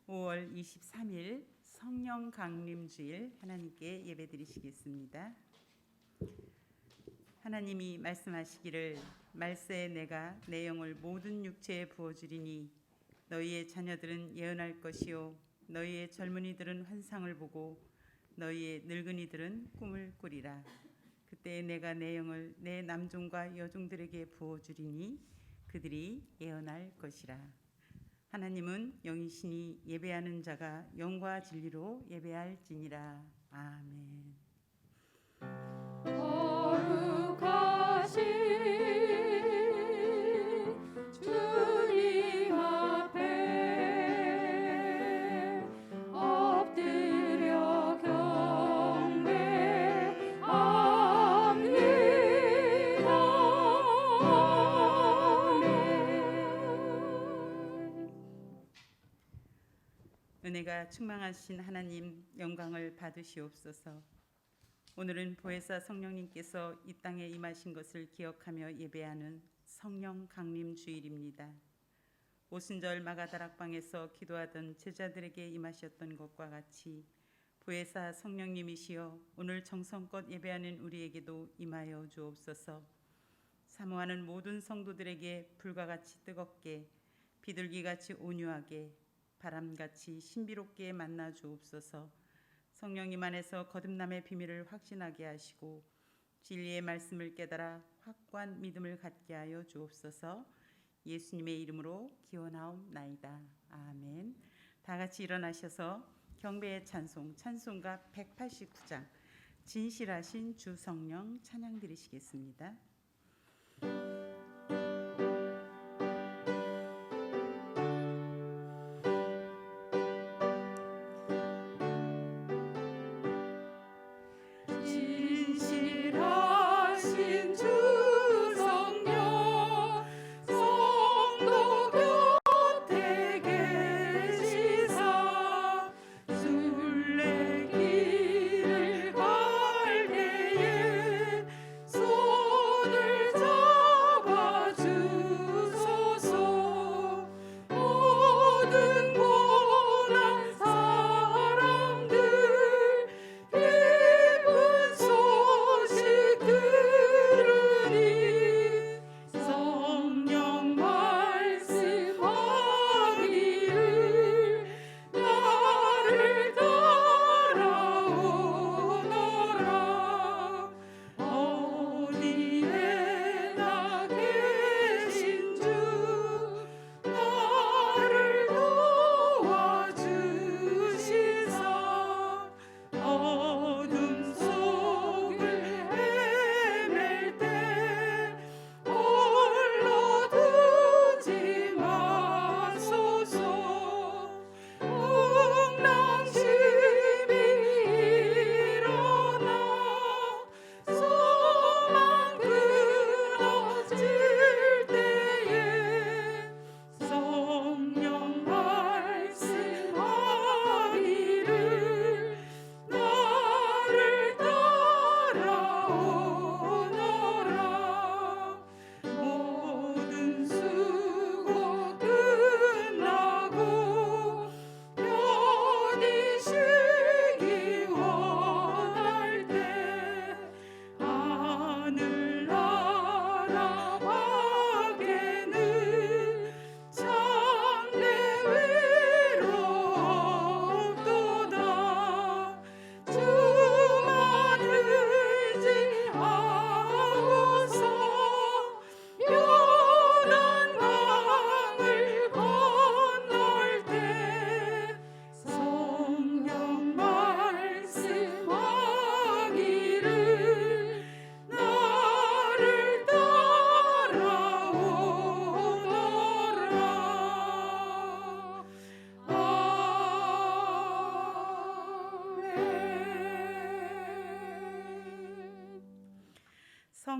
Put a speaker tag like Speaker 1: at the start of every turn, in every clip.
Speaker 1: 5월 23일 성령 강림주일 하나님께 예배드리시겠습니다. 하나님이 말씀하시기를 말세에 내가 내 영을 모든 육체에 부어주리니 너희의 자녀들은 예언할 것이요 너희의 젊은이들은 환상을 보고 너희의 늙은이들은 꿈을 꾸리라. 그때 내가 내 영을 내 남종과 여종들에게 부어주리니 그들이 예언할 것이라. 하나님은 영이시니 예배하는 자가 영과 진리로 예배할지니라. 아멘.
Speaker 2: 거룩하신 주님 앞에 엎드려
Speaker 1: 은혜가 충만하신 하나님 영광을 받으시옵소서. 오늘은 보혜사 성령님께서 이 땅에 임하신 것을 기억하며 예배하는 성령 강림 주일입니다. 오순절 마가다락방에서 기도하던 제자들에게 임하셨던 것과 같이 보혜사 성령님이시여 오늘 정성껏 예배하는 우리에게도 임하여 주옵소서. 사모하는 모든 성도들에게 불과 같이 뜨겁게 비둘기같이 온유하게 바람같이 신비롭게 만나 주옵소서. 성령님 안에서 거듭남의 비밀을 확신하게 하시고 진리의 말씀을 깨달아 확고한 믿음을 갖게 하여 주옵소서. 예수님의 이름으로 기원하옵나이다. 아멘. 다 같이 일어나셔서 경배의 찬송 찬송가 189장 진실하신 주 성령 찬양 드리시겠습니다.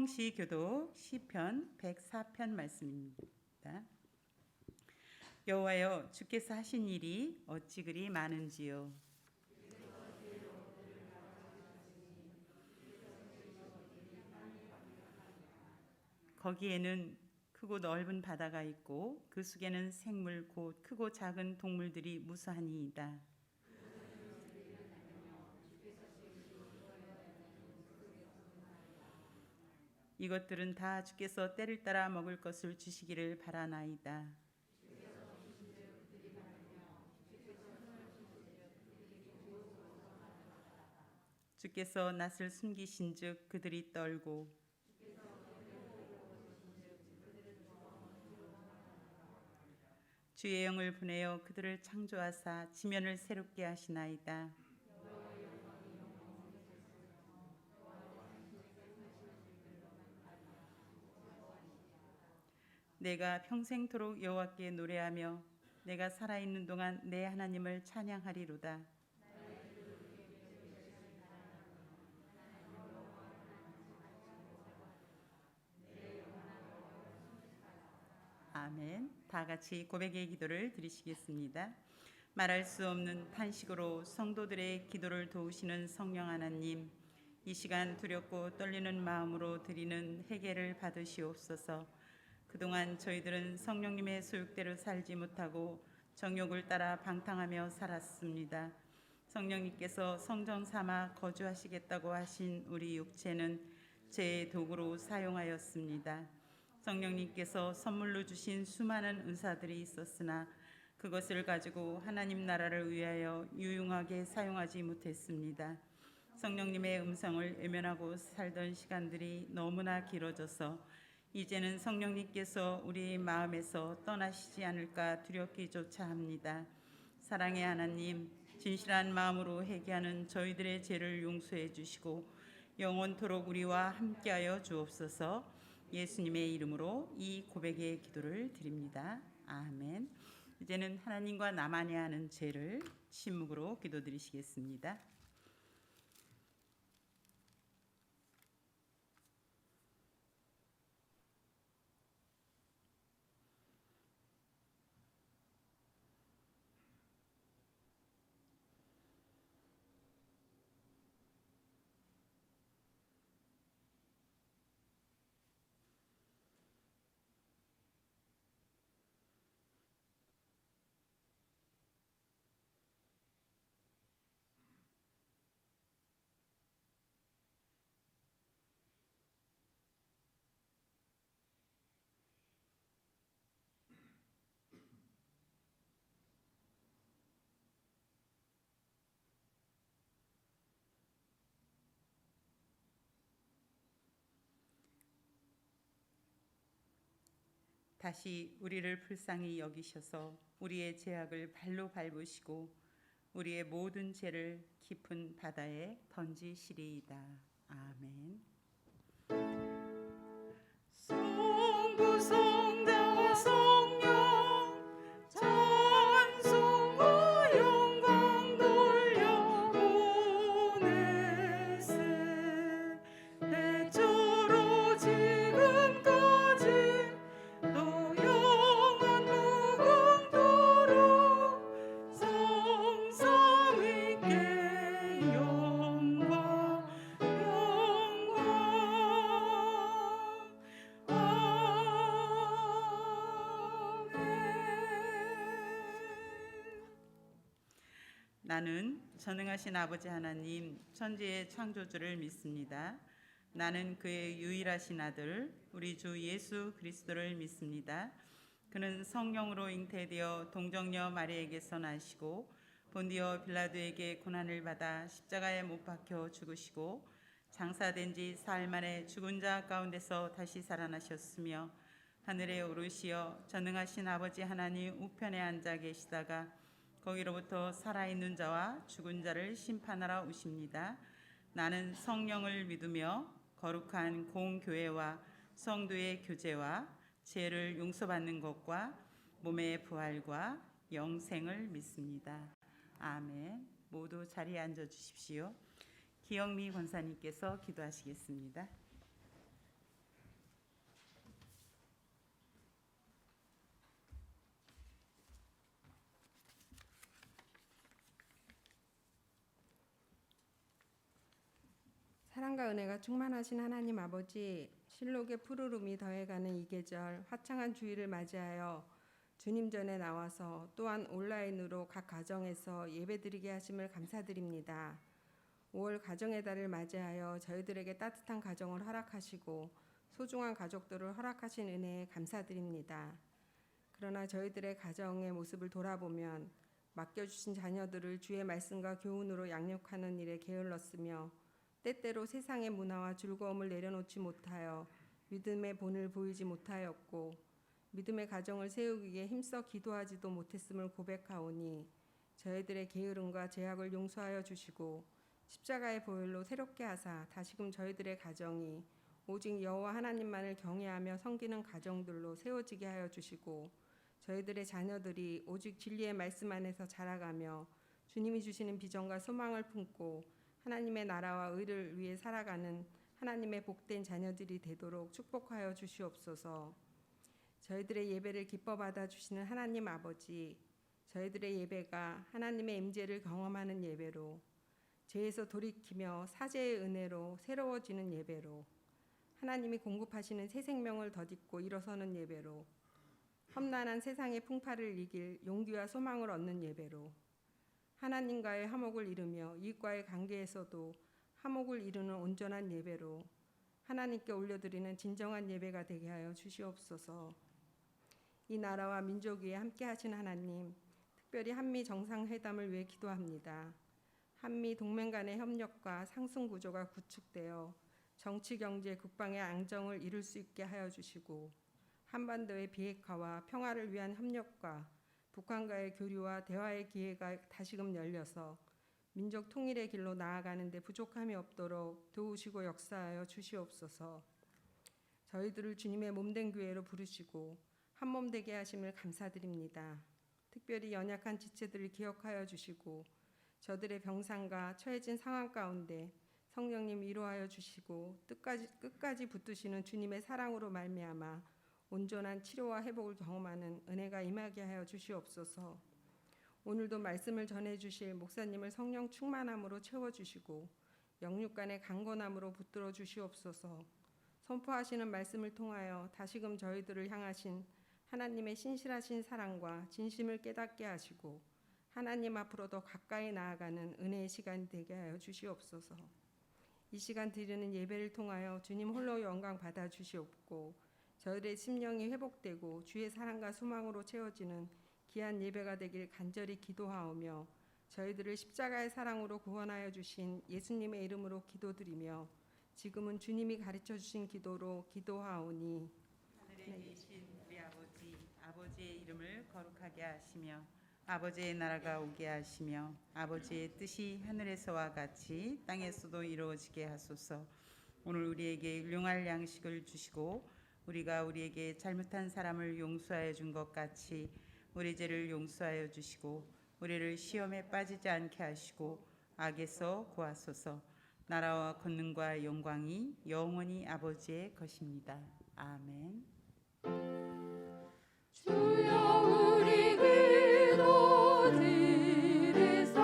Speaker 1: 성시교독 시편 104편 말씀입니다. 여호와여 주께서 하신 일이 어찌 그리 많은지요. 거기에는 크고 넓은 바다가 있고 그 속에는 생물 곧 크고 작은 동물들이 무수하니이다. 이것들은 다 주께서 때를 따라 먹을 것을 주시기를 바라나이다. 주께서 낯을 숨기신즉 그들이 떨고 주의 영을 보내어 그들을 창조하사 지면을 새롭게 하시나이다. 내가 평생토록 여호와께 노래하며 내가 살아있는 동안 내 하나님을 찬양하리로다. 아멘. 다 같이 고백의 기도를 드리시겠습니다. 말할 수 없는 탄식으로 성도들의 기도를 도우시는 성령 하나님, 이 시간 두렵고 떨리는 마음으로 드리는 회개를 받으시옵소서. 그동안 저희들은 성령님의 소욕대로 살지 못하고 정욕을 따라 방탕하며 살았습니다. 성령님께서 성전 삼아 거주하시겠다고 하신 우리 육체는 죄의 도구로 사용하였습니다. 성령님께서 선물로 주신 수많은 은사들이 있었으나 그것을 가지고 하나님 나라를 위하여 유용하게 사용하지 못했습니다. 성령님의 음성을 외면하고 살던 시간들이 너무나 길어져서 이제는 성령님께서 우리 마음에서 떠나시지 않을까 두렵기조차 합니다. 사랑의 하나님, 진실한 마음으로 회개하는 저희들의 죄를 용서해 주시고 영원토록 우리와 함께하여 주옵소서. 예수님의 이름으로 이 고백의 기도를 드립니다. 아멘. 이제는 하나님과 나만이 하는 죄를 침묵으로 기도드리시겠습니다. 다시 우리를 불쌍히 여기셔서 우리의 죄악을 발로 밟으시고 우리의 모든 죄를 깊은 바다에 던지시리이다. 아멘.
Speaker 2: 성부 성자와 성령 찬송과 영광 돌려보내세 대처로 지금까지 또 영원 무궁토록 성삼위께 영광
Speaker 1: 나는 전능하신 아버지 하나님 천지의 창조주를 믿습니다. 나는 그의 유일하신 아들 우리 주 예수 그리스도를 믿습니다. 그는 성령으로 잉태되어 동정녀 마리에게서 나시고 본디오 빌라도에게 고난을 받아 십자가에 못 박혀 죽으시고 장사된 지 사흘 만에 죽은 자 가운데서 다시 살아나셨으며 하늘에 오르시어 전능하신 아버지 하나님 우편에 앉아 계시다가 거기로부터 살아있는 자와 죽은 자를 심판하러 오십니다. 나는 성령을 믿으며 거룩한 공교회와 성도의 교제와 죄를 용서받는 것과 몸의 부활과 영생을 믿습니다. 아멘. 모두 자리에 앉아 주십시오. 기영미 권사님께서 기도하시겠습니다.
Speaker 3: 사랑과 은혜가 충만하신 하나님 아버지, 실록의 푸르름이 더해가는 이 계절 화창한 주일을 맞이하여 주님 전에 나와서 또한 온라인으로 각 가정에서 예배드리게 하심을 감사드립니다. 5월 가정의 달을 맞이하여 저희들에게 따뜻한 가정을 허락하시고 소중한 가족들을 허락하신 은혜에 감사드립니다. 그러나 저희들의 가정의 모습을 돌아보면 맡겨주신 자녀들을 주의 말씀과 교훈으로 양육하는 일에 게을렀으며 때때로 세상의 문화와 즐거움을 내려놓지 못하여 믿음의 본을 보이지 못하였고 믿음의 가정을 세우기 위해 힘써 기도하지도 못했음을 고백하오니 저희들의 게으름과 죄악을 용서하여 주시고 십자가의 보혈로 새롭게 하사 다시금 저희들의 가정이 오직 여호와 하나님만을 경외하며 섬기는 가정들로 세워지게 하여 주시고 저희들의 자녀들이 오직 진리의 말씀 안에서 자라가며 주님이 주시는 비전과 소망을 품고 하나님의 나라와 의를 위해 살아가는 하나님의 복된 자녀들이 되도록 축복하여 주시옵소서. 저희들의 예배를 기뻐 받아 주시는 하나님 아버지, 저희들의 예배가 하나님의 임재를 경험하는 예배로, 죄에서 돌이키며 사죄의 은혜로 새로워지는 예배로, 하나님이 공급하시는 새 생명을 덧입고 일어서는 예배로, 험난한 세상의 풍파를 이길 용기와 소망을 얻는 예배로, 하나님과의 화목을 이루며 이웃과의 관계에서도 화목을 이루는 온전한 예배로 하나님께 올려드리는 진정한 예배가 되게 하여 주시옵소서. 이 나라와 민족 위에 함께 하신 하나님, 특별히 한미 정상회담을 위해 기도합니다. 한미 동맹 간의 협력과 상승 구조가 구축되어 정치, 경제, 국방의 안정을 이룰 수 있게 하여 주시고 한반도의 비핵화와 평화를 위한 협력과 북한과의 교류와 대화의 기회가 다시금 열려서 민족 통일의 길로 나아가는 데 부족함이 없도록 도우시고 역사하여 주시옵소서. 저희들을 주님의 몸된 교회로 부르시고 한몸 되게 하심을 감사드립니다. 특별히 연약한 지체들을 기억하여 주시고 저들의 병상과 처해진 상황 가운데 성령님 위로하여 주시고 끝까지 붙드시는 주님의 사랑으로 말미암아 온전한 치료와 회복을 경험하는 은혜가 임하게 하여 주시옵소서. 오늘도 말씀을 전해주실 목사님을 성령 충만함으로 채워주시고 영육간의 강건함으로 붙들어 주시옵소서. 선포하시는 말씀을 통하여 다시금 저희들을 향하신 하나님의 신실하신 사랑과 진심을 깨닫게 하시고 하나님 앞으로 더 가까이 나아가는 은혜의 시간이 되게 하여 주시옵소서. 이 시간 드리는 예배를 통하여 주님 홀로 영광 받아 주시옵고 저희들의 심령이 회복되고 주의 사랑과 소망으로 채워지는 귀한 예배가 되길 간절히 기도하오며 저희들을 십자가의 사랑으로 구원하여 주신 예수님의 이름으로 기도드리며 지금은 주님이 가르쳐 주신 기도로 기도하오니
Speaker 1: 하늘에 계신 우리 아버지, 아버지의 이름을 거룩하게 하시며 아버지의 나라가 오게 하시며 아버지의 뜻이 하늘에서와 같이 땅에서도 이루어지게 하소서. 오늘 우리에게 일용할 양식을 주시고 우리가 우리에게 잘못한 사람을 용서하여 준 것 같이 우리 죄를 용서하여 주시고 우리를 시험에 빠지지 않게 하시고 악에서 구하소서. 나라와 권능과 영광이 영원히 아버지의 것입니다. 아멘.
Speaker 2: 주여 우리 기도 들으사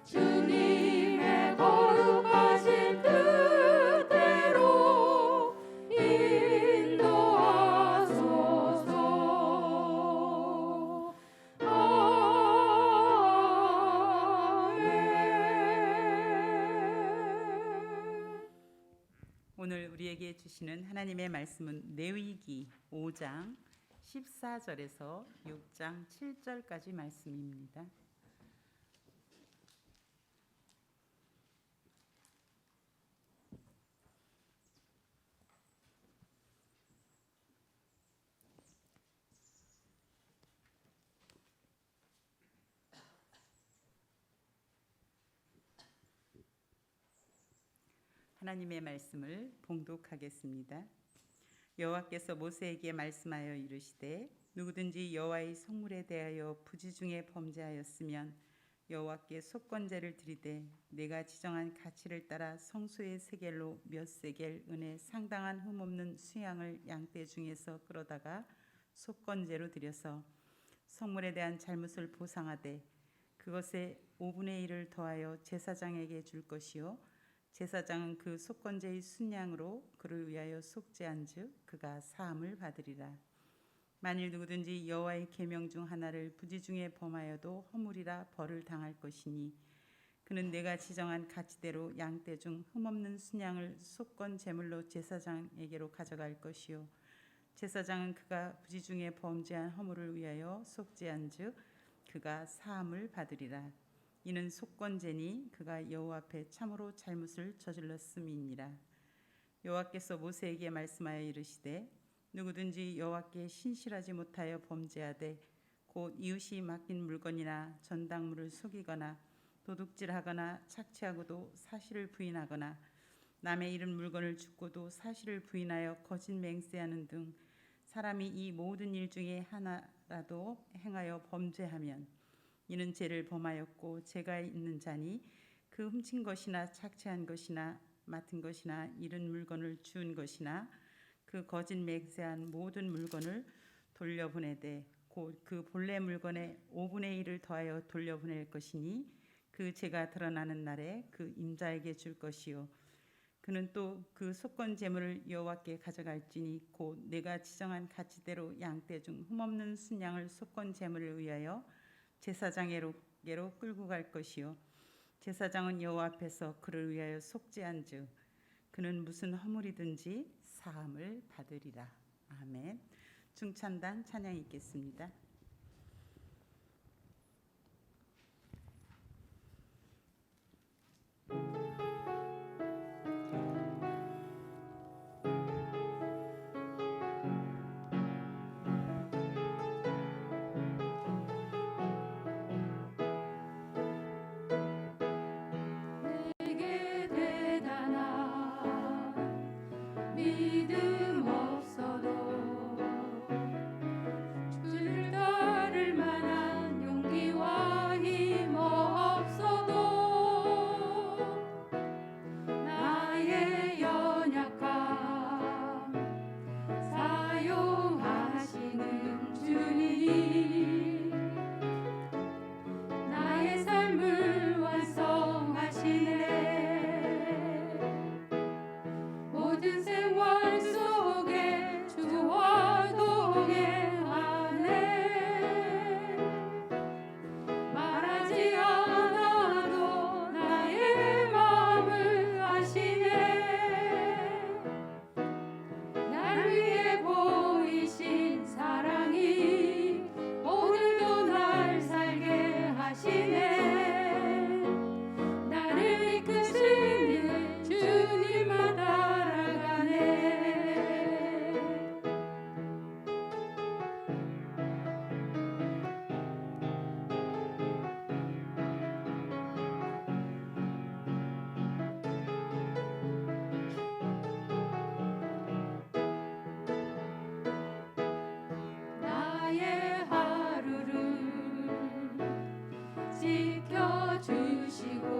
Speaker 2: 주님의 거룩하신 뜻대로 인도하소서. 아멘.
Speaker 1: 오늘 우리에게 주시는 하나님의 말씀은 레위기 5장 14절에서 6장 7절까지 말씀입니다. 하나님의 말씀을 봉독하겠습니다. 여호와께서 모세에게 말씀하여 이르시되 누구든지 여호와의 성물에 대하여 부지 중에 범죄하였으면 여호와께 속건제를 드리되 내가 지정한 가치를 따라 성소의 세겔로 몇 세겔 은에 상당한 흠없는 수양을 양떼 중에서 끌어다가 속건제로 드려서 성물에 대한 잘못을 보상하되 그것의 5분의 1을 더하여 제사장에게 줄 것이요 제사장은 그 속건제의 순양으로 그를 위하여 속죄한즉 그가 사함을 받으리라. 만일 누구든지 여호와의 계명 중 하나를 부지 중에 범하여도 허물이라 벌을 당할 것이니 그는 내가 지정한 가치대로 양떼 중 흠없는 순양을 속건 제물로 제사장에게로 가져갈 것이요 제사장은 그가 부지 중에 범죄한 허물을 위하여 속죄한즉 그가 사함을 받으리라. 이는 속건제니 그가 여호와 앞에 참으로 잘못을 저질렀음이니라. 여호와께서 모세에게 말씀하여 이르시되 누구든지 여호와께 신실하지 못하여 범죄하되 곧 이웃이 맡긴 물건이나 전당물을 속이거나 도둑질하거나 착취하고도 사실을 부인하거나 남의 잃은 물건을 줍고도 사실을 부인하여 거짓 맹세하는 등 사람이 이 모든 일 중에 하나라도 행하여 범죄하면 이는 죄를 범하였고 죄가 있는 자니 그 훔친 것이나 착취한 것이나 맡은 것이나 잃은 물건을 주운 것이나 그 거짓 맹세한 모든 물건을 돌려보내되 곧 그 본래 물건의 5분의 1을 더하여 돌려보낼 것이니 그 죄가 드러나는 날에 그 임자에게 줄 것이요 그는 또 그 속건 제물을 여호와께 가져갈지니 곧 내가 지정한 가치대로 양떼 중 흠없는 순양을 속건 제물을 위하여 제사장에게로 끌고 갈 것이요 제사장은 여호와 앞에서 그를 위하여 속죄한즉 그는 무슨 허물이든지 사함을 받으리라. 아멘. 중찬단 찬양 있겠습니다.
Speaker 2: 내게 대단한 믿음 없어도 주를 따를 만한 용기와 힘 없어도 나의 연약함 사용하시는 주님 나의 삶을 완성하시네 모든 생활 속에 주와 동행하네 말하지 않아도 나의 마음을 아시네 날 위해 보이신 사랑이 오늘도 날 살게 하시네 나를 이끄시는 주님만 따라가네 나의 하루를 지켜주시고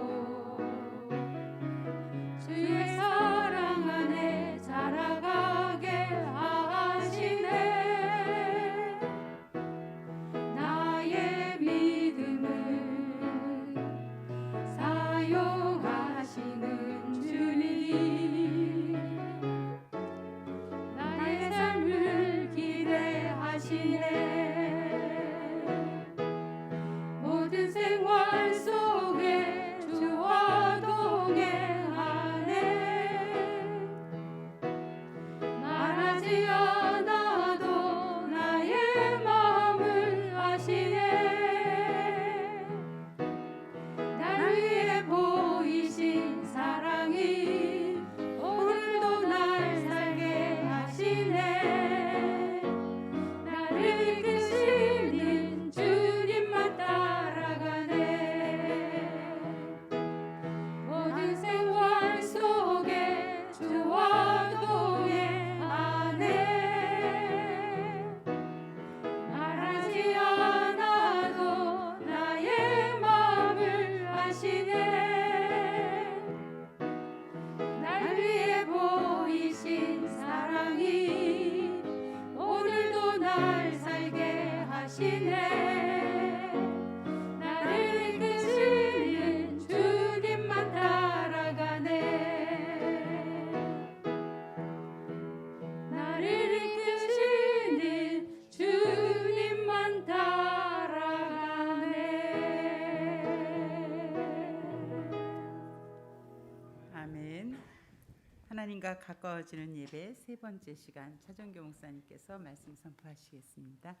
Speaker 2: 주의 사랑 안에 자라가게 하시네 나의 믿음을 사용하시는 주님 나의 삶을 기대하시네 모든 생활 속에 주와
Speaker 1: 하나님과 가까워지는 예배 세 번째 시간 차정교 목사님께서 말씀 선포하시겠습니다.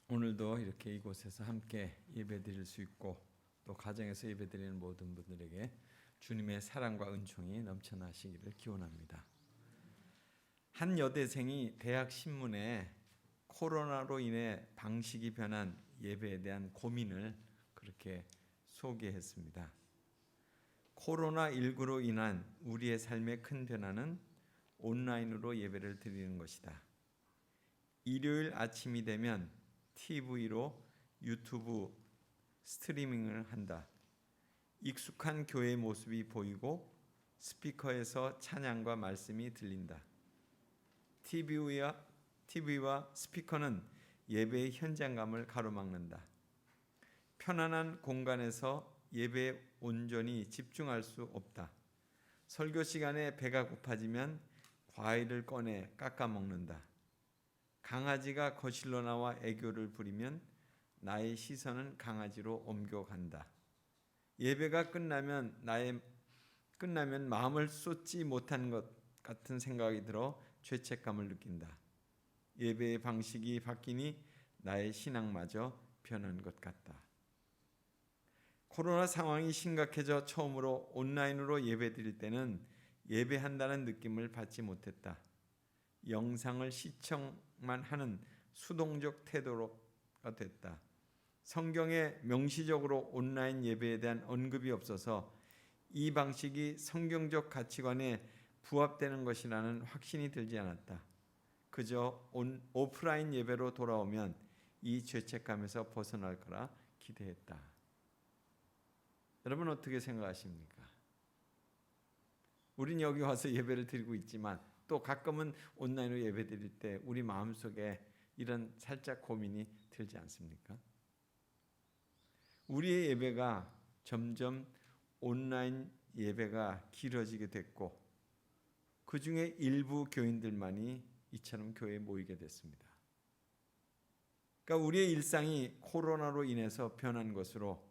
Speaker 4: 오늘도 이렇게 이곳에서 함께 예배드릴 수 있고 또 가정에서 예배드리는 모든 분들에게 주님의 사랑과 은총이 넘쳐나시기를 기원합니다. 한 여대생이 대학 신문에 코로나로 인해 방식이 변한 예배에 대한 고민을 그렇게 소개했습니다. 코로나19로 인한 우리의 삶의 큰 변화는 온라인으로 예배를 드리는 것이다. 일요일 아침이 되면 TV로 유튜브 스트리밍을 한다. 익숙한 교회의 모습이 보이고 스피커에서 찬양과 말씀이 들린다. TV와 스피커는 예배의 현장감을 가로막는다. 편안한 공간에서 예배에 온전히 집중할 수 없다. 설교 시간에 배가 고파지면 과일을 꺼내 깎아 먹는다. 강아지가 거실로 나와 애교를 부리면 나의 시선은 강아지로 옮겨간다. 예배가 끝나면 마음을 쏟지 못한 것 같은 생각이 들어 죄책감을 느낀다. 예배의 방식이 바뀌니 나의 신앙마저 변한 것 같다. 코로나 상황이 심각해져 처음으로 온라인으로 예배드릴 때는 예배한다는 느낌을 받지 못했다. 영상을 시청만 하는 수동적 태도가 됐다. 성경에 명시적으로 온라인 예배에 대한 언급이 없어서 이 방식이 성경적 가치관에 부합되는 것이라는 확신이 들지 않았다. 그저 오프라인 예배로 돌아오면 이 죄책감에서 벗어날 거라 기대했다. 여러분 어떻게 생각하십니까? 우린 여기 와서 예배를 드리고 있지만 또 가끔은 온라인으로 예배 드릴 때 우리 마음속에 이런 살짝 고민이 들지 않습니까? 우리의 예배가 점점 온라인 예배가 길어지게 됐고 그 중에 일부 교인들만이 이처럼 교회에 모이게 됐습니다. 그러니까 우리의 일상이 코로나로 인해서 변한 것으로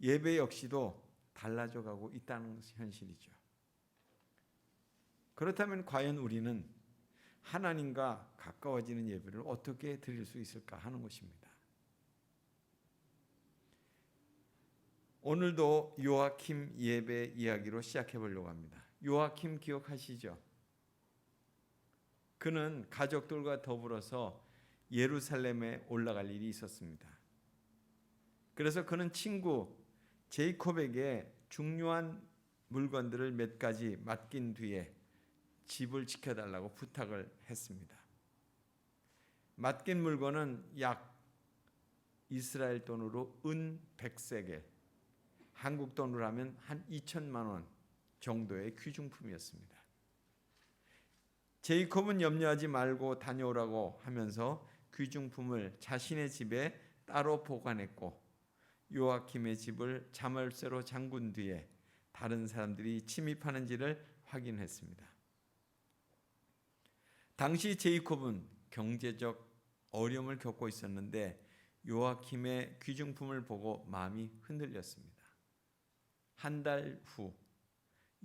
Speaker 4: 예배 역시도 달라져 가고 있다는 것이 현실이죠. 그렇다면 과연 우리는 하나님과 가까워지는 예배를 어떻게 드릴 수 있을까 하는 것입니다. 오늘도 요아킴 예배 이야기로 시작해 보려고 합니다. 요아킴 기억하시죠? 그는 가족들과 더불어서 예루살렘에 올라갈 일이 있었습니다. 그래서 그는 친구 제이콥에게 중요한 물건들을 몇 가지 맡긴 뒤에 집을 지켜달라고 부탁을 했습니다. 맡긴 물건은 약 이스라엘 돈으로 은 100세겔, 한국 돈으로 하면 한 2천만 원 정도의 귀중품이었습니다. 제이콥은 염려하지 말고 다녀오라고 하면서 귀중품을 자신의 집에 따로 보관했고 요아킴의 집을 자물쇠로 잠근 뒤에 다른 사람들이 침입하는지를 확인했습니다. 당시 제이콥은 경제적 어려움을 겪고 있었는데 요아킴의 귀중품을 보고 마음이 흔들렸습니다. 한 달 후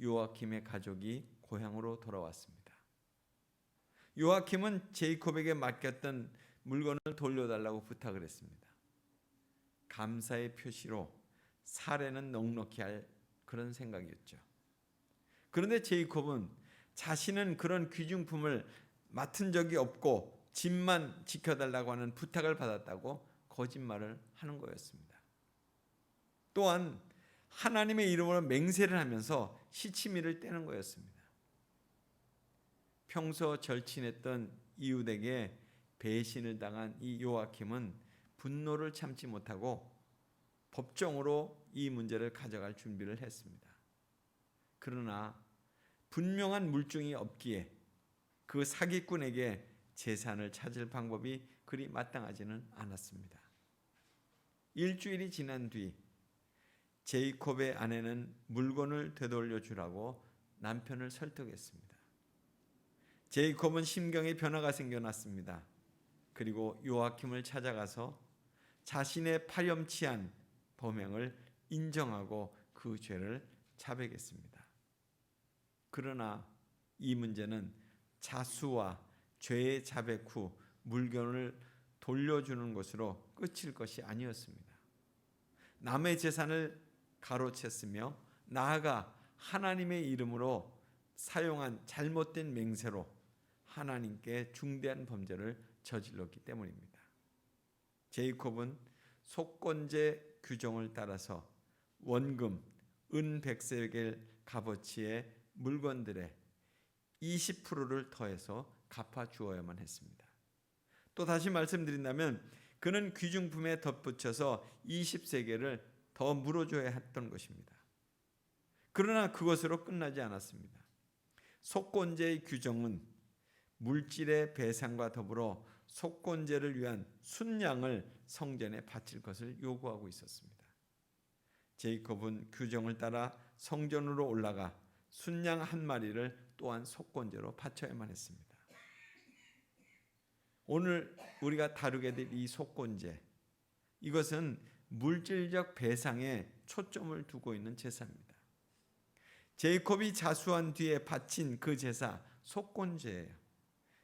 Speaker 4: 요아킴의 가족이 고향으로 돌아왔습니다. 요아킴은 제이콥에게 맡겼던 물건을 돌려달라고 부탁을 했습니다. 감사의 표시로 사례는 넉넉히 할 그런 생각이었죠. 그런데 제이콥은 자신은 그런 귀중품을 맡은 적이 없고 집만 지켜달라고 하는 부탁을 받았다고 거짓말을 하는 거였습니다. 또한 하나님의 이름으로 맹세를 하면서 시치미를 떼는 거였습니다. 평소 절친했던 이웃에게 배신을 당한 이 요아킴은 분노를 참지 못하고 법정으로 이 문제를 가져갈 준비를 했습니다. 그러나 분명한 물증이 없기에 그 사기꾼에게 재산을 찾을 방법이 그리 마땅하지는 않았습니다. 일주일이 지난 뒤 제이콥의 아내는 물건을 되돌려 주라고 남편을 설득했습니다. 제이콥은 심경에 변화가 생겨났습니다. 그리고 요아킴을 찾아가서 자신의 파렴치한 범행을 인정하고 그 죄를 자백했습니다. 그러나 이 문제는 자수와 죄의 자백 후 물건을 돌려주는 것으로 끝일 것이 아니었습니다. 남의 재산을 가로챘으며 나아가 하나님의 이름으로 사용한 잘못된 맹세로 하나님께 중대한 범죄를 저질렀기 때문입니다. 제이콥은 속건제 규정을 따라서 원금 은 100세겔 값어치의 물건들의 20%를 더해서 갚아 주어야만 했습니다. 또 다시 말씀드린다면 그는 귀중품에 덧붙여서 20세겔을 더 물어줘야 했던 것입니다. 그러나 그것으로 끝나지 않았습니다. 속건제의 규정은 물질의 배상과 더불어 속건제를 위한 순양을 성전에 바칠 것을 요구하고 있었습니다. 제이콥은 규정을 따라 성전으로 올라가 순양 한 마리를 또한 속건제로 바쳐야만 했습니다. 오늘 우리가 다루게 될 이 속건제, 이것은 물질적 배상에 초점을 두고 있는 제사입니다. 제이콥이 자수한 뒤에 바친 그 제사 속건제예요.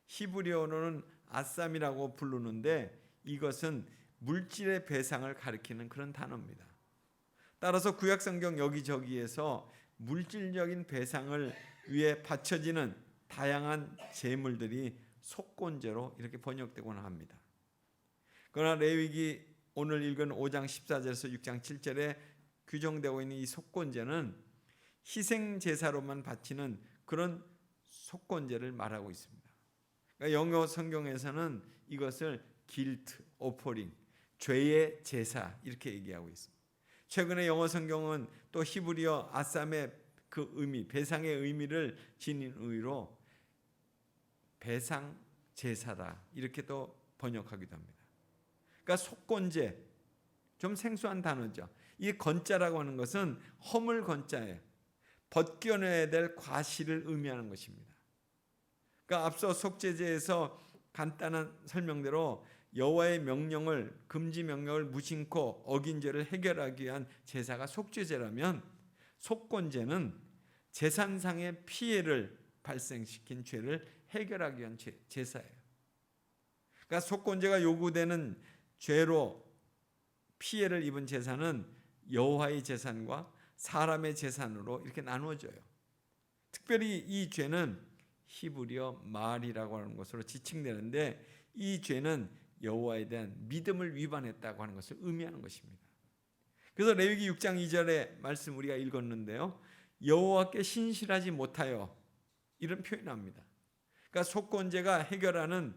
Speaker 4: 히브리어로는 아쌈이라고 부르는데 이것은 물질의 배상을 가리키는 그런 단어입니다. 따라서 구약성경 여기저기에서 물질적인 배상을 위해 바쳐지는 다양한 제물들이 속건제로 이렇게 번역되곤 합니다. 그러나 레위기 오늘 읽은 5장 14절에서 6장 7절에 규정되고 있는 이 속건제는 희생제사로만 바치는 그런 속건제를 말하고 있습니다. 그러니까 영어 성경에서는 이것을 guilt offering, 죄의 제사 이렇게 얘기하고 있습니다. 최근에 영어 성경은 또 히브리어 아쌈의 그 의미, 배상의 의미를 지닌 의로 배상 제사다 이렇게 또 번역하기도 합니다. 그러니까 속건제, 좀 생소한 단어죠. 이 건자라고 하는 것은 허물 건자예요. 벗겨내야 될 과실을 의미하는 것입니다. 그러니까 앞서 속죄제에서 간단한 설명대로 여호와의 명령을, 금지 명령을 무심코 어긴 죄를 해결하기 위한 제사가 속죄제라면 속건제는 재산상의 피해를 발생시킨 죄를 해결하기 위한 제사예요. 그러니까 속건제가 요구되는 죄로 피해를 입은 재산은 여호와의 재산과 사람의 재산으로 이렇게 나누어져요. 특별히 이 죄는 히브리어 말이라고 하는 것으로 지칭되는데 이 죄는 여호와에 대한 믿음을 위반했다고 하는 것을 의미하는 것입니다. 그래서 레위기 6장 2절의 말씀 우리가 읽었는데요. 여호와께 신실하지 못하여 이런 표현이 나옵니다. 그러니까 속건제가 해결하는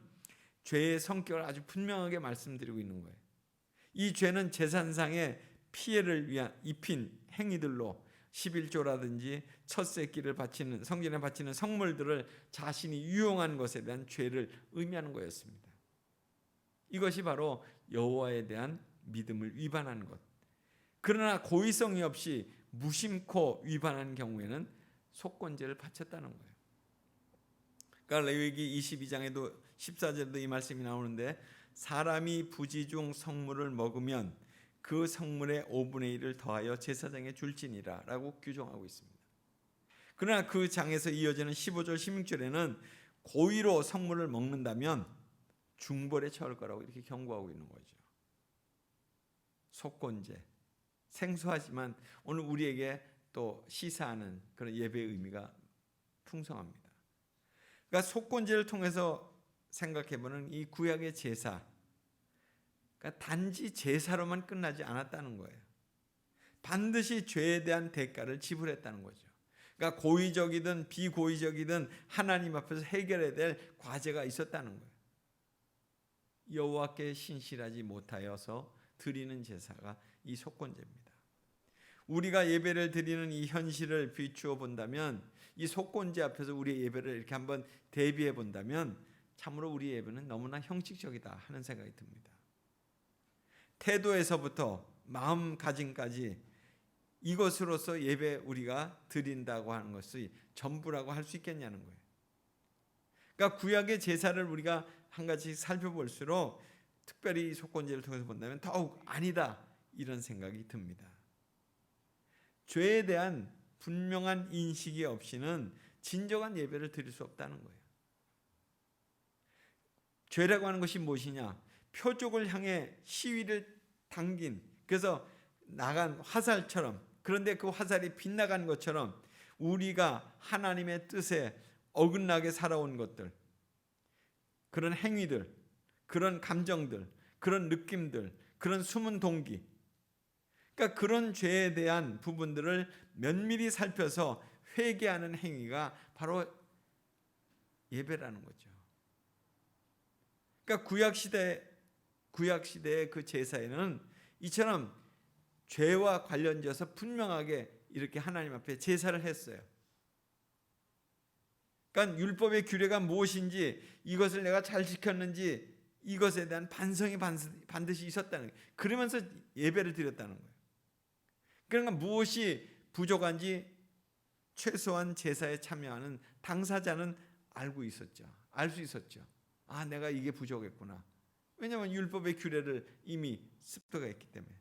Speaker 4: 죄의 성격을 아주 분명하게 말씀드리고 있는 거예요. 이 죄는 재산상의 피해를 위한 입힌 행위들로 11조라든지 첫 새끼를 바치는 성전에 바치는 성물들을 자신이 유용한 것에 대한 죄를 의미하는 거였습니다. 이것이 바로 여호와에 대한 믿음을 위반한 것. 그러나 고의성이 없이 무심코 위반한 경우에는 속건제를 바쳤다는 거예요. 그러니까 레위기 22장에도 14절도 이 말씀이 나오는데 사람이 부지 중 성물을 먹으면 그 성물의 5분의 1을 더하여 제사장에 줄지니라 라고 규정하고 있습니다. 그러나 그 장에서 이어지는 15절 16절에는 고의로 성물을 먹는다면 중벌에 처할 거라고 이렇게 경고하고 있는 거죠. 속건제, 생소하지만 오늘 우리에게 또 시사하는 그런 예배의 의미가 풍성합니다. 그러니까 속건제를 통해서 생각해보는 이 구약의 제사, 그러니까 단지 제사로만 끝나지 않았다는 거예요. 반드시 죄에 대한 대가를 지불했다는 거죠. 그러니까 고의적이든 비고의적이든 하나님 앞에서 해결해야 될 과제가 있었다는 거예요. 여호와께 신실하지 못하여서 드리는 제사가 이 속건제입니다. 우리가 예배를 드리는 이 현실을 비추어 본다면 이 속건제 앞에서 우리의 예배를 이렇게 한번 대비해 본다면 참으로 우리 예배는 너무나 형식적이다 하는 생각이 듭니다. 태도에서부터 마음가짐까지 이것으로서 예배 우리가 드린다고 하는 것이 전부라고 할 수 있겠냐는 거예요. 그러니까 구약의 제사를 우리가 한 가지 살펴볼수록 특별히 속건제를 통해서 본다면 더욱 아니다 이런 생각이 듭니다. 죄에 대한 분명한 인식이 없이는 진정한 예배를 드릴 수 없다는 거예요. 죄라고 하는 것이 무엇이냐? 표적을 향해 시위를 당긴, 그래서 나간 화살처럼, 그런데 그 화살이 빗나간 것처럼 우리가 하나님의 뜻에 어긋나게 살아온 것들, 그런 행위들, 그런 감정들, 그런 느낌들, 그런 숨은 동기, 그러니까 그런 죄에 대한 부분들을 면밀히 살펴서 회개하는 행위가 바로 예배라는 거죠. 그러니까 구약 시대의 그 제사에는 이처럼 죄와 관련지어서 분명하게 이렇게 하나님 앞에 제사를 했어요. 그러니까 율법의 규례가 무엇인지, 이것을 내가 잘 지켰는지, 이것에 대한 반성이 반드시 있었다는 거예요. 그러면서 예배를 드렸다는 거예요. 그러니까 무엇이 부족한지 최소한 제사에 참여하는 당사자는 알고 있었죠. 알 수 있었죠. 아, 내가 이게 부족했구나. 왜냐하면 율법의 규례를 이미 습득가 했기 때문에.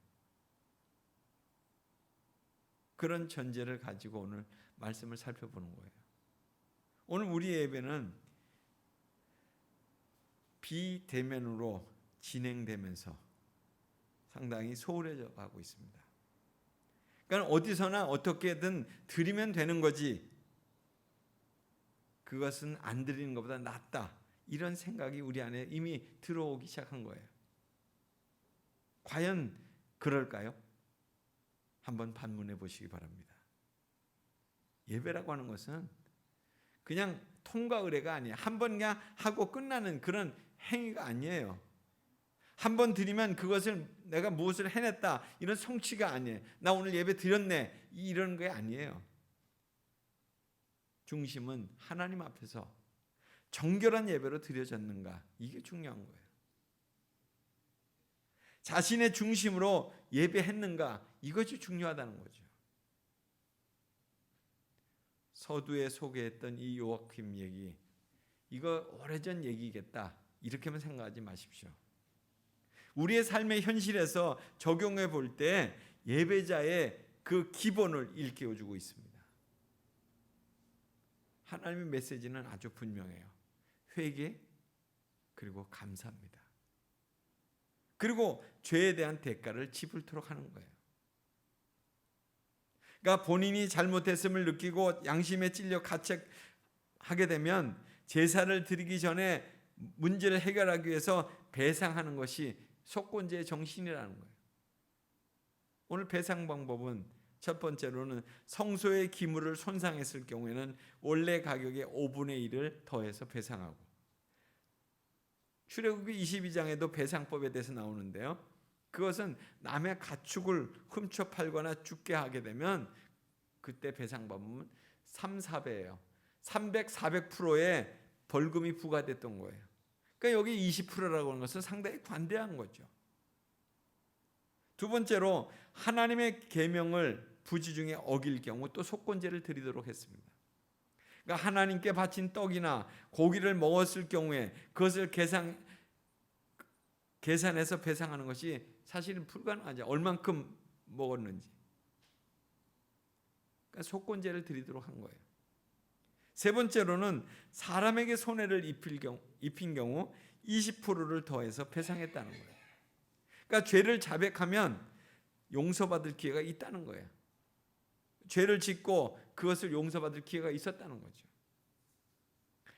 Speaker 4: 그런 전제를 가지고 오늘 말씀을 살펴보는 거예요. 오늘 우리의 예배는 비대면으로 진행되면서 상당히 소홀해져 가고 있습니다. 그러니까 어디서나 어떻게든 드리면 되는 거지, 그것은 안 드리는 것보다 낫다, 이런 생각이 우리 안에 이미 들어오기 시작한 거예요. 과연 그럴까요? 한번 반문해 보시기 바랍니다. 예배라고 하는 것은 그냥 통과 의례가 아니에요. 한 번 그냥 하고 끝나는 그런 행위가 아니에요. 한 번 드리면 그것을 내가 무엇을 해냈다, 이런 성취가 아니에요. 나 오늘 예배 드렸네, 이런 게 아니에요. 중심은 하나님 앞에서 정결한 예배로 드려졌는가, 이게 중요한 거예요. 자신의 중심으로 예배했는가, 이것이 중요하다는 거죠. 서두에 소개했던 이 요아킴 얘기, 이거 오래전 얘기겠다, 이렇게만 생각하지 마십시오. 우리의 삶의 현실에서 적용해 볼 때 예배자의 그 기본을 일깨워주고 있습니다. 하나님의 메시지는 아주 분명해요. 회개, 그리고 감사합니다. 그리고 죄에 대한 대가를 지불토록 하는 거예요. 그러니까 본인이 잘못했음을 느끼고 양심에 찔려 가책하게 되면 제사를 드리기 전에 문제를 해결하기 위해서 배상하는 것이 속건제의 정신이라는 거예요. 오늘 배상 방법은 첫 번째로는 성소의 기물을 손상했을 경우에는 원래 가격의 5분의 1을 더해서 배상하고, 출애굽기 22장에도 배상법에 대해서 나오는데요. 그것은 남의 가축을 훔쳐 팔거나 죽게 하게 되면 그때 배상법은 3,4배예요. 300, 400%의 벌금이 부과됐던 거예요. 그러니까 여기 20%라고 하는 것은 상당히 관대한 거죠. 두 번째로 하나님의 계명을 부지중에 어길 경우 또 속건제를 드리도록 했습니다. 그러니까 하나님께 바친 떡이나 고기를 먹었을 경우에 그것을 계산해서 배상하는 것이 사실은 불가능하죠. 얼만큼 먹었는지. 그러니까 속건제를 드리도록 한 거예요. 세 번째로는 사람에게 손해를 입힌 경우 20%를 더해서 배상했다는 거예요. 그러니까 죄를 자백하면 용서받을 기회가 있다는 거예요. 죄를 짓고 그것을 용서받을 기회가 있었다는 거죠.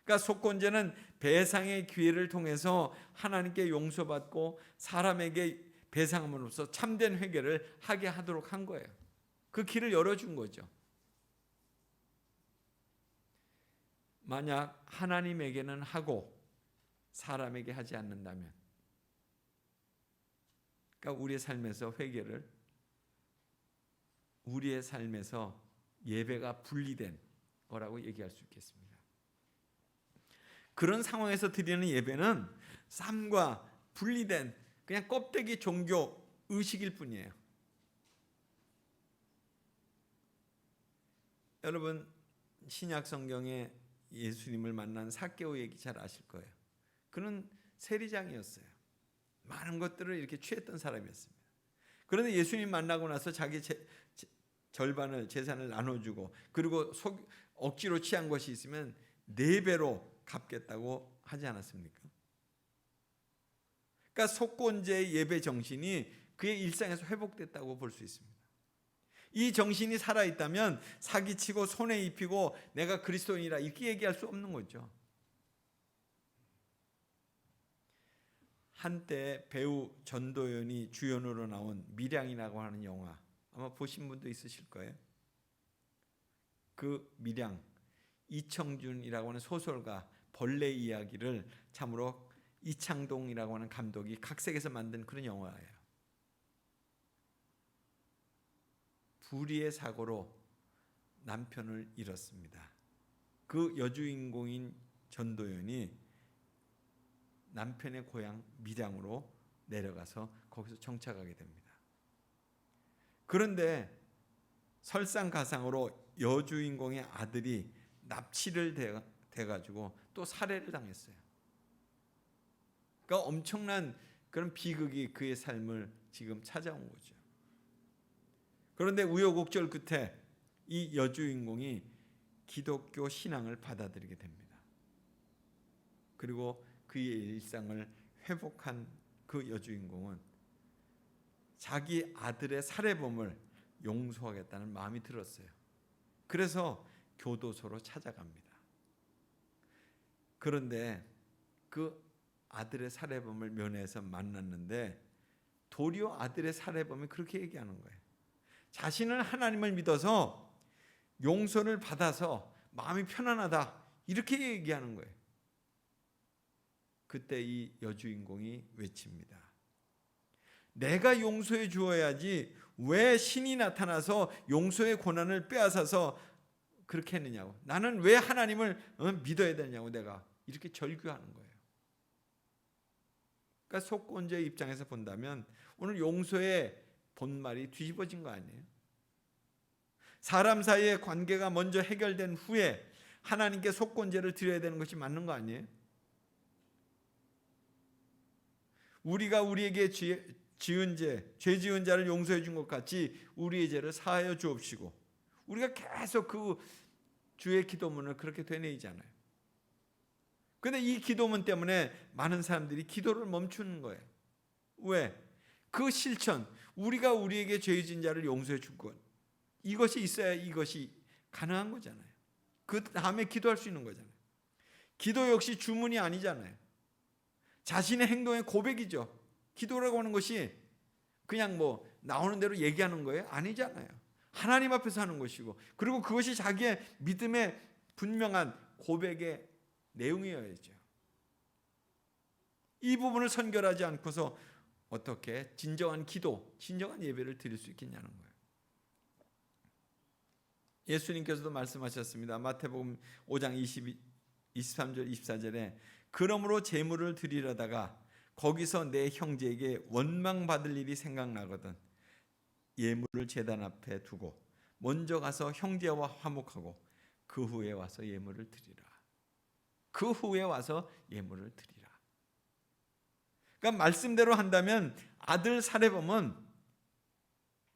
Speaker 4: 그러니까 속건제는 배상의 기회를 통해서 하나님께 용서받고 사람에게 배상함으로써 참된 회개를 하게 하도록 한 거예요. 그 길을 열어준 거죠. 만약 하나님에게는 하고 사람에게 하지 않는다면, 그러니까 우리의 삶에서 회개를, 우리의 삶에서 예배가 분리된 거라고 얘기할 수 있겠습니다. 그런 상황에서 드리는 예배는 삶과 분리된 그냥 껍데기 종교 의식일 뿐이에요. 여러분, 신약 성경에 예수님을 만난 삭개오 얘기 잘 아실 거예요. 그는 세리장이었어요. 많은 것들을 이렇게 취했던 사람이었습니다. 그런데 예수님 만나고 나서 자기 절반을 재산을 나눠주고 그리고 억지로 취한 것이 있으면 4배로 갚겠다고 하지 않았습니까? 그러니까 속건제의 예배 정신이 그의 일상에서 회복됐다고 볼 수 있습니다. 이 정신이 살아있다면 사기치고 손해 입히고 내가 그리스도인이라 이렇게 얘기할 수 없는 거죠. 한때 배우 전도연이 주연으로 나온 밀양이라고 하는 영화 아마 보신 분도 있으실 거예요. 그 밀양, 이청준이라고 하는 소설가 벌레 이야기를 참으로 이창동이라고 하는 감독이 각색해서 만든 그런 영화예요. 불의의 사고로 남편을 잃었습니다. 그 여주인공인 전도연이 남편의 고향 밀양으로 내려가서 거기서 정착하게 됩니다. 그런데 설상가상으로 여주인공의 아들이 납치를 돼가지고 또 살해를 당했어요. 그러니까 엄청난 그런 비극이 그의 삶을 지금 찾아온 거죠. 그런데 우여곡절 끝에 이 여주인공이 기독교 신앙을 받아들이게 됩니다. 그리고 그의 일상을 회복한 그 여주인공은 자기 아들의 살해범을 용서하겠다는 마음이 들었어요. 그래서 교도소로 찾아갑니다. 그런데 그 아들의 살해범을 면회에서 만났는데 도리어 아들의 살해범이 그렇게 얘기하는 거예요. 자신은 하나님을 믿어서 용서를 받아서 마음이 편안하다 이렇게 얘기하는 거예요. 그때 이 여주인공이 외칩니다. 내가 용서해 주어야지 왜 신이 나타나서 용서의 권한을 빼앗아서 그렇게 했느냐고. 나는 왜 하나님을 믿어야 되냐고 내가 이렇게 절규하는 거예요. 그러니까 속건제의 입장에서 본다면 오늘 용서의 본말이 뒤집어진 거 아니에요? 사람 사이의 관계가 먼저 해결된 후에 하나님께 속건제를 드려야 되는 것이 맞는 거 아니에요? 우리가 우리에게 지은 죄 지은 자를 용서해 준 것 같이 우리의 죄를 사하여 주옵시고 우리가 계속 그 주의 기도문을 그렇게 되뇌이잖아요. 그런데 이 기도문 때문에 많은 사람들이 기도를 멈추는 거예요. 왜? 그 실천, 우리가 우리에게 죄 지은 자를 용서해 준 것, 이것이 있어야 이것이 가능한 거잖아요. 그 다음에 기도할 수 있는 거잖아요. 기도 역시 주문이 아니잖아요. 자신의 행동의 고백이죠. 기도라고 하는 것이 그냥 뭐 나오는 대로 얘기하는 거예요? 아니잖아요. 하나님 앞에서 하는 것이고 그리고 그것이 자기의 믿음의 분명한 고백의 내용이어야죠. 이 부분을 선결하지 않고서 어떻게 진정한 기도, 진정한 예배를 드릴 수 있겠냐는 거예요. 예수님께서도 말씀하셨습니다. 마태복음 5장 23절 24절에 그러므로 제물을 드리려다가 거기서 내 형제에게 원망받을 일이 생각나거든 예물을 제단 앞에 두고 먼저 가서 형제와 화목하고 그 후에 와서 예물을 드리라. 그 후에 와서 예물을 드리라. 그러니까 말씀대로 한다면 아들 살해범은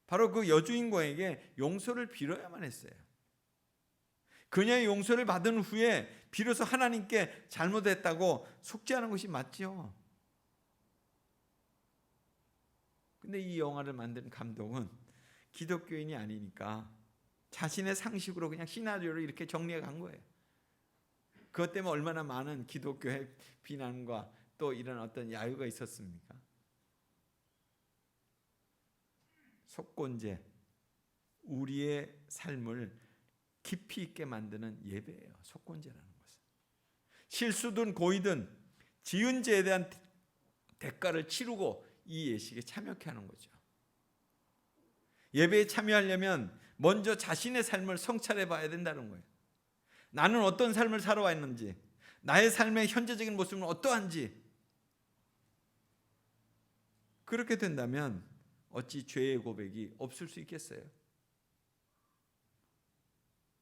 Speaker 4: 바로 그 여주인공에게 용서를 빌어야만 했어요. 그녀의 용서를 받은 후에 비로소 하나님께 잘못했다고 속죄하는 것이 맞죠. 근데 이 영화를 만든 감독은 기독교인이 아니니까 자신의 상식으로 그냥 시나리오를 이렇게 정리해 간 거예요. 그것 때문에 얼마나 많은 기독교의 비난과 또 이런 어떤 야유가 있었습니까? 속건제, 우리의 삶을 깊이 있게 만드는 예배예요. 속건제라는 것은. 실수든 고의든 지은 죄에 대한 대가를 치르고 이 예식에 참여케 하는 거죠. 예배에 참여하려면 먼저 자신의 삶을 성찰해 봐야 된다는 거예요. 나는 어떤 삶을 살아왔는지, 나의 삶의 현재적인 모습은 어떠한지. 그렇게 된다면 어찌 죄의 고백이 없을 수 있겠어요?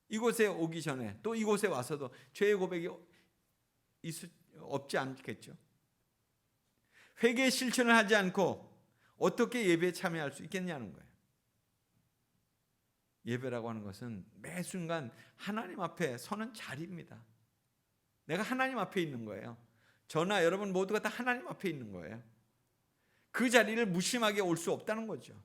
Speaker 4: 이곳에 오기 전에 또 이곳에 와서도 죄의 고백이 없지 않겠죠. 회개의 실천을 하지 않고 어떻게 예배에 참여할 수 있겠냐는 거예요. 예배라고 하는 것은 매 순간 하나님 앞에 서는 자리입니다. 내가 하나님 앞에 있는 거예요. 저나 여러분 모두가 다 하나님 앞에 있는 거예요. 그 자리를 무심하게 올 수 없다는 거죠.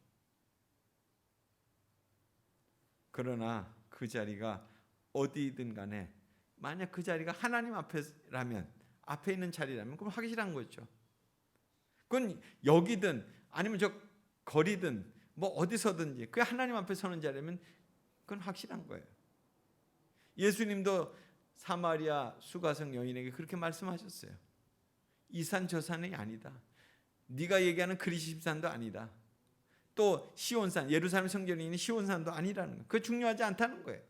Speaker 4: 그러나 그 자리가 어디든 간에 만약 그 자리가 하나님 앞에라면, 앞에 있는 자리라면 그럼 확실한 거죠. 그건 여기든 아니면 저 거리든 뭐 어디서든지 그 하나님 앞에 서는 자리면 그건 확실한 거예요. 예수님도 사마리아 수가성 여인에게 그렇게 말씀하셨어요. 이 산 저 산이 아니다. 네가 얘기하는 그리십산도 아니다. 또 시온산, 예루살렘 성전에 있는 시온산도 아니라는 거예요. 그거 중요하지 않다는 거예요.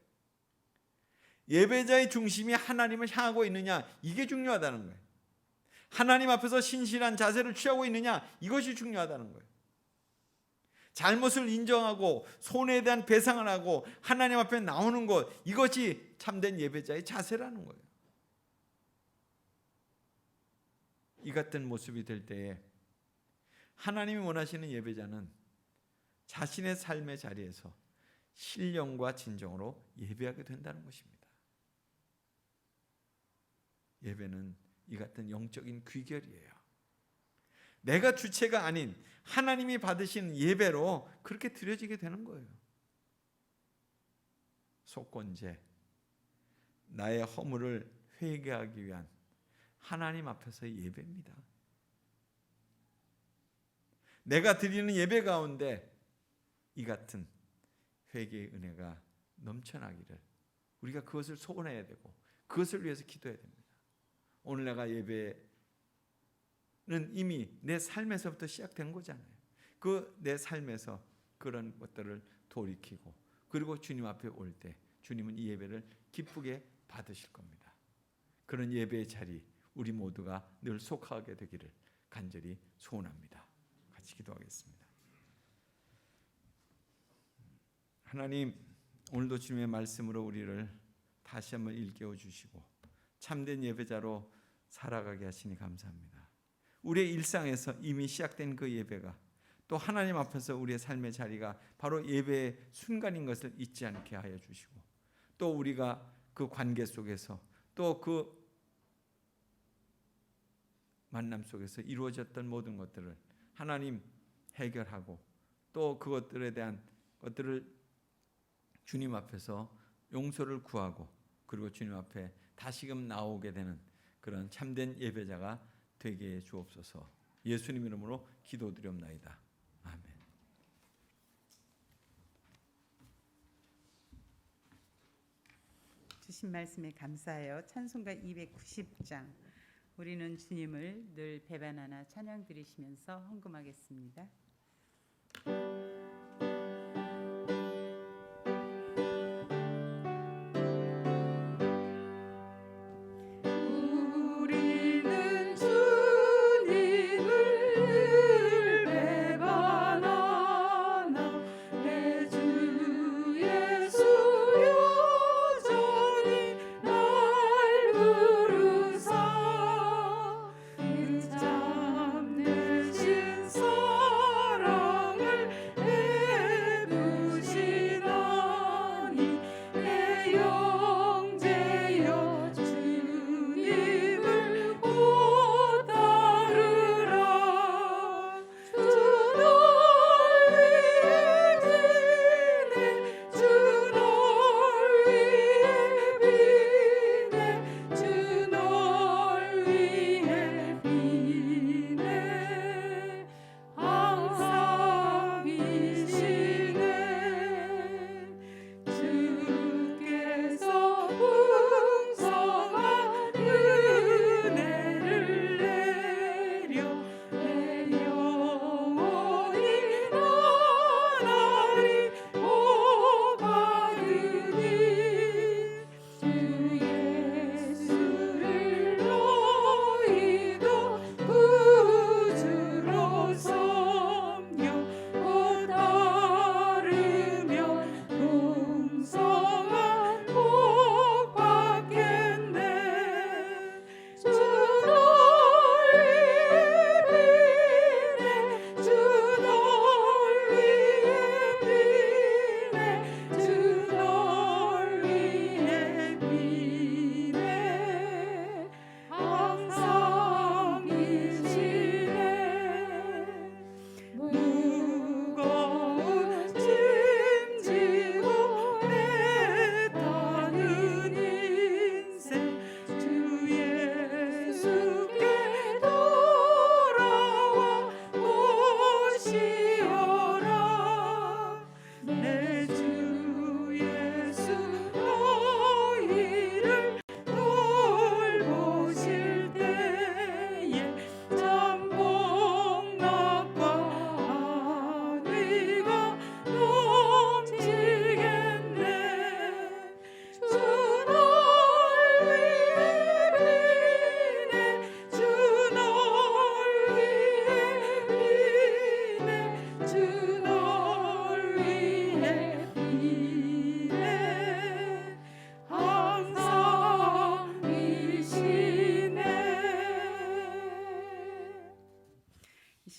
Speaker 4: 예배자의 중심이 하나님을 향하고 있느냐, 이게 중요하다는 거예요. 하나님 앞에서 신실한 자세를 취하고 있느냐, 이것이 중요하다는 거예요. 잘못을 인정하고 손해에 대한 배상을 하고 하나님 앞에 나오는 것, 이것이 참된 예배자의 자세라는 거예요. 이 같은 모습이 될 때에 하나님이 원하시는 예배자는 자신의 삶의 자리에서 신령과 진정으로 예배하게 된다는 것입니다. 예배는 이 같은 영적인 귀결이에요. 내가 주체가 아닌 하나님이 받으신 예배로 그렇게 드려지게 되는 거예요. 속건제, 나의 허물을 회개하기 위한 하나님 앞에서의 예배입니다. 내가 드리는 예배 가운데 이 같은 회개의 은혜가 넘쳐나기를 우리가 그것을 소원해야 되고 그것을 위해서 기도해야 됩니다. 오늘 내가 예배는 이미 내 삶에서부터 시작된 거잖아요. 그 내 삶에서 그런 것들을 돌이키고 그리고 주님 앞에 올 때 주님은 이 예배를 기쁘게 받으실 겁니다. 그런 예배의 자리 우리 모두가 늘 속하게 되기를 간절히 소원합니다. 같이 기도하겠습니다. 하나님, 오늘도 주님의 말씀으로 우리를 다시 한번 일깨워 주시고 참된 예배자로 살아가게 하시니 감사합니다. 우리의 일상에서 이미 시작된 그 예배가 또 하나님 앞에서 우리의 삶의 자리가 바로 예배의 순간인 것을 잊지 않게 하여 주시고 또 우리가 그 관계 속에서 또 그 만남 속에서 이루어졌던 모든 것들을 하나님 해결하고 또 그것들에 대한 것들을 주님 앞에서 용서를 구하고 그리고 주님 앞에 다시금 나오게 되는 그런 참된 예배자가 되게 해 주옵소서. 예수님 이름으로 기도드리옵나이다. 아멘.
Speaker 1: 주신 말씀에 감사해요. 찬송가 290장. 우리는 주님을 늘 배반하나 찬양 드리시면서 헌금하겠습니다.
Speaker 2: 우리는 주님을 배반하나 내 주 예수 여전히 날 부르사 그 참되신 사랑을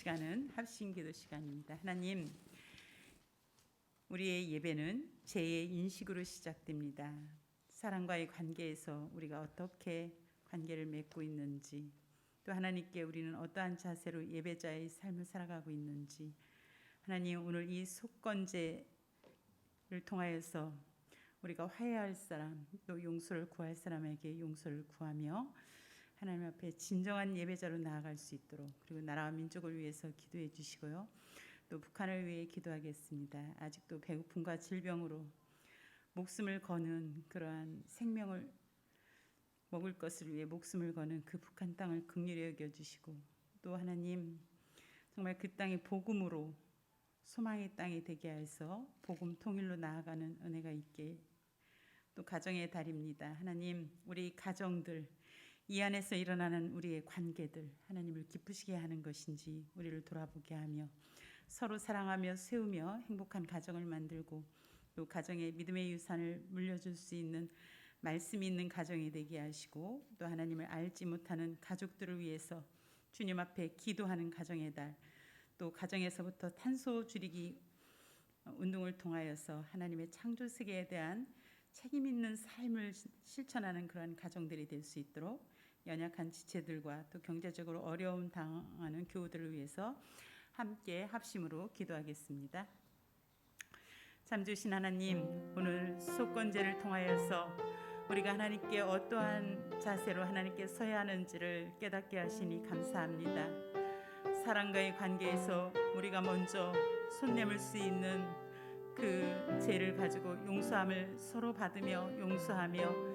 Speaker 1: 시간은 합심기도 시간입니다. 하나님, 우리의 예배는 죄의 인식으로 시작됩니다. 사람과의 관계에서 우리가 어떻게 관계를 맺고 있는지, 또 하나님께 우리는 어떠한 자세로 예배자의 삶을 살아가고 있는지, 하나님 오늘 이 속건제를 통하여서 우리가 화해할 사람, 또 용서를 구할 사람에게 용서를 구하며 하나님 앞에 진정한 예배자로 나아갈 수 있도록, 그리고 나라와 민족을 위해서 기도해 주시고요. 또 북한을 위해 기도하겠습니다. 아직도 배고픔과 질병으로 목숨을 거는, 그러한 생명을 먹을 것을 위해 목숨을 거는 그 북한 땅을 긍휼히 여겨 주시고, 또 하나님 정말 그 땅이 복음으로 소망의 땅이 되게 하여서 복음 통일로 나아가는 은혜가 있게, 또 가정의 달입니다. 하나님, 우리 가정들, 이 안에서 일어나는 우리의 관계들, 하나님을 기쁘시게 하는 것인지 우리를 돌아보게 하며 서로 사랑하며 세우며 행복한 가정을 만들고, 또 가정의 믿음의 유산을 물려줄 수 있는 말씀이 있는 가정이 되게 하시고, 또 하나님을 알지 못하는 가족들을 위해서 주님 앞에 기도하는 가정의 달, 또 가정에서부터 탄소 줄이기 운동을 통하여서 하나님의 창조 세계에 대한 책임 있는 삶을 실천하는 그런 가정들이 될 수 있도록 연약한 지체들과 또 경제적으로 어려움 당하는 교우들을 위해서 함께 합심으로 기도하겠습니다. 참 주신 하나님, 오늘 속건제를 통하여서 우리가 하나님께 어떠한 자세로 하나님께 서야 하는지를 깨닫게 하시니 감사합니다. 사랑과의 관계에서 우리가 먼저 손 내밀 수 있는 그 죄를 가지고 용서함을 서로 받으며 용서하며,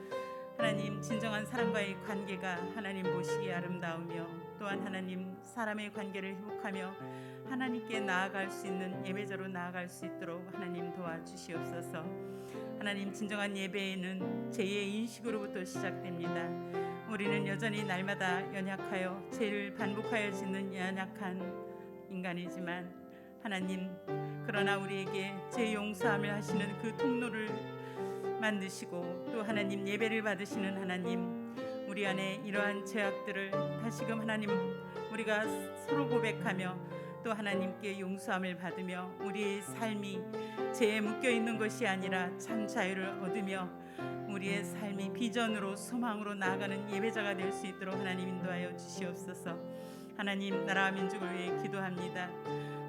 Speaker 1: 하나님 진정한 사람과의 관계가 하나님 보시기에 아름다우며, 또한 하나님 사람의 관계를 회복하며 하나님께 나아갈 수 있는 예배자로 나아갈 수 있도록 하나님 도와주시옵소서. 하나님, 진정한 예배에는 죄의 인식으로부터 시작됩니다. 우리는 여전히 날마다 연약하여 죄를 반복하여 짓는 연약한 인간이지만, 하나님 그러나 우리에게 죄 용서함을 하시는 그 통로를 만드시고, 또 하나님 예배를 받으시는 하나님, 우리 안에 이러한 죄악들을 다시금 하나님 우리가 서로 고백하며 또 하나님께 용서함을 받으며 우리의 삶이 죄에 묶여 있는 것이 아니라 참 자유를 얻으며 우리의 삶이 비전으로 소망으로 나아가는 예배자가 될 수 있도록 하나님 인도하여 주시옵소서. 하나님, 나라와 민족을 위해 기도합니다.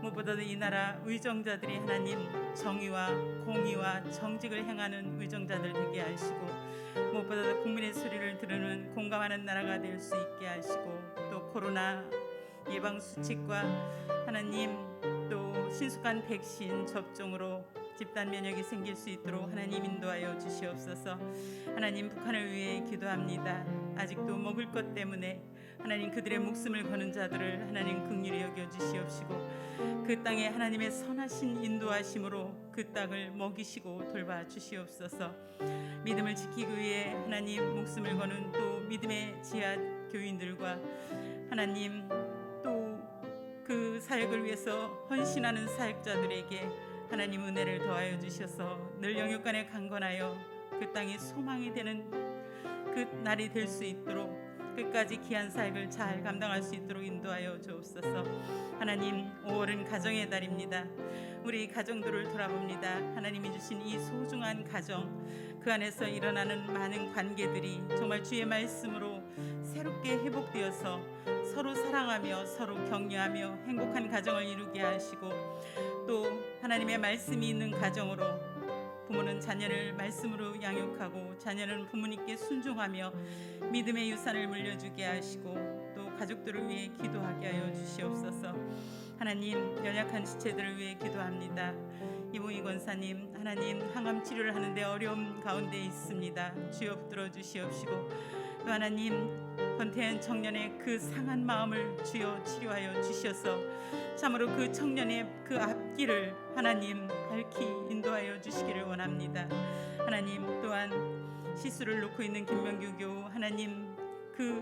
Speaker 1: 무엇보다도 이 나라 의정자들이 하나님 정의와 공의와 정직을 행하는 의정자들 되게 하시고, 무엇보다도 국민의 소리를 들으는 공감하는 나라가 될 수 있게 하시고, 또 코로나 예방 수칙과 하나님 또 신속한 백신 접종으로 집단 면역이 생길 수 있도록 하나님 인도하여 주시옵소서. 하나님, 북한을 위해 기도합니다. 아직도 먹을 것 때문에 하나님 그들의 목숨을 거는 자들을 하나님 긍휼히 여겨 주시옵시고, 그 땅에 하나님의 선하신 인도하심으로 그 땅을 먹이시고 돌봐 주시옵소서. 믿음을 지키기 위해 하나님 목숨을 거는 또 믿음의 지하 교인들과 하나님 또 그 사역을 위해서 헌신하는 사역자들에게 하나님 은혜를 더하여 주셔서 늘 영육간에 강건하여 그 땅이 소망이 되는 그 날이 될 수 있도록 끝까지 귀한 사역을 잘 감당할 수 있도록 인도하여 주옵소서. 하나님, 5월은 가정의 달입니다. 우리 가정들을 돌아봅니다. 하나님이 주신 이 소중한 가정, 그 안에서 일어나는 많은 관계들이 정말 주의 말씀으로 새롭게 회복되어서 서로 사랑하며 서로 격려하며 행복한 가정을 이루게 하시고, 또 하나님의 말씀이 있는 가정으로 부모는 자녀를 말씀으로 양육하고 자녀는 부모님께 순종하며 믿음의 유산을 물려주게 하시고, 또 가족들을 위해 기도하게 하여 주시옵소서. 하나님, 연약한 지체들을 위해 기도합니다. 이봉희 권사님, 하나님 항암 치료를 하는데 어려움 가운데 있습니다. 주여 붙들어 주시옵시고, 또 하나님 권태현 청년의 그 상한 마음을 주여 치료하여 주셔서 참으로 그 청년의 그 앞길을 하나님 밝히 인도하여 주시기를 원합니다. 하나님, 또한 시술을 놓고 있는 김명규 교우, 하나님 그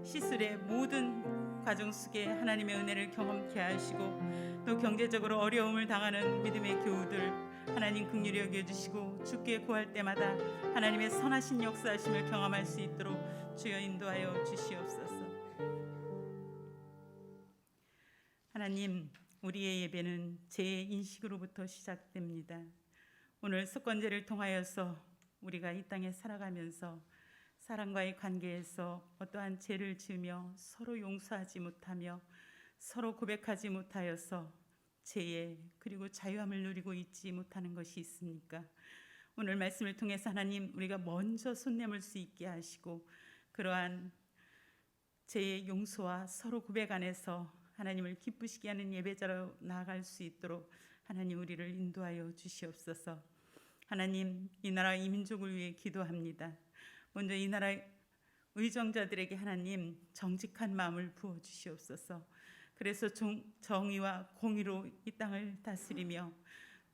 Speaker 1: 시술의 모든 과정 속에 하나님의 은혜를 경험케 하시고, 또 경제적으로 어려움을 당하는 믿음의 교우들 하나님 긍휼히 여겨주시고, 주께 구할 때마다 하나님의 선하신 역사하심을 경험할 수 있도록 주여 인도하여 주시옵소서. 하나님, 우리의 예배는 제 인식으로부터 시작됩니다. 오늘 속건제를 통하여서 우리가 이 땅에 살아가면서 사람과의 관계에서 어떠한 죄를 지으며 서로 용서하지 못하며 서로 고백하지 못하여서 죄의 그리고 자유함을 누리고 있지 못하는 것이 있습니까? 오늘 말씀을 통해서 하나님, 우리가 먼저 손 내밀 수 있게 하시고 그러한 죄의 용서와 서로 고백 안에서 하나님을 기쁘시게 하는 예배자로 나아갈 수 있도록 하나님 우리를 인도하여 주시옵소서. 하나님, 이 나라 이 민족을 위해 기도합니다. 먼저 이 나라 의정자들에게 하나님 정직한 마음을 부어 주시옵소서. 그래서 정의와 공의로 이 땅을 다스리며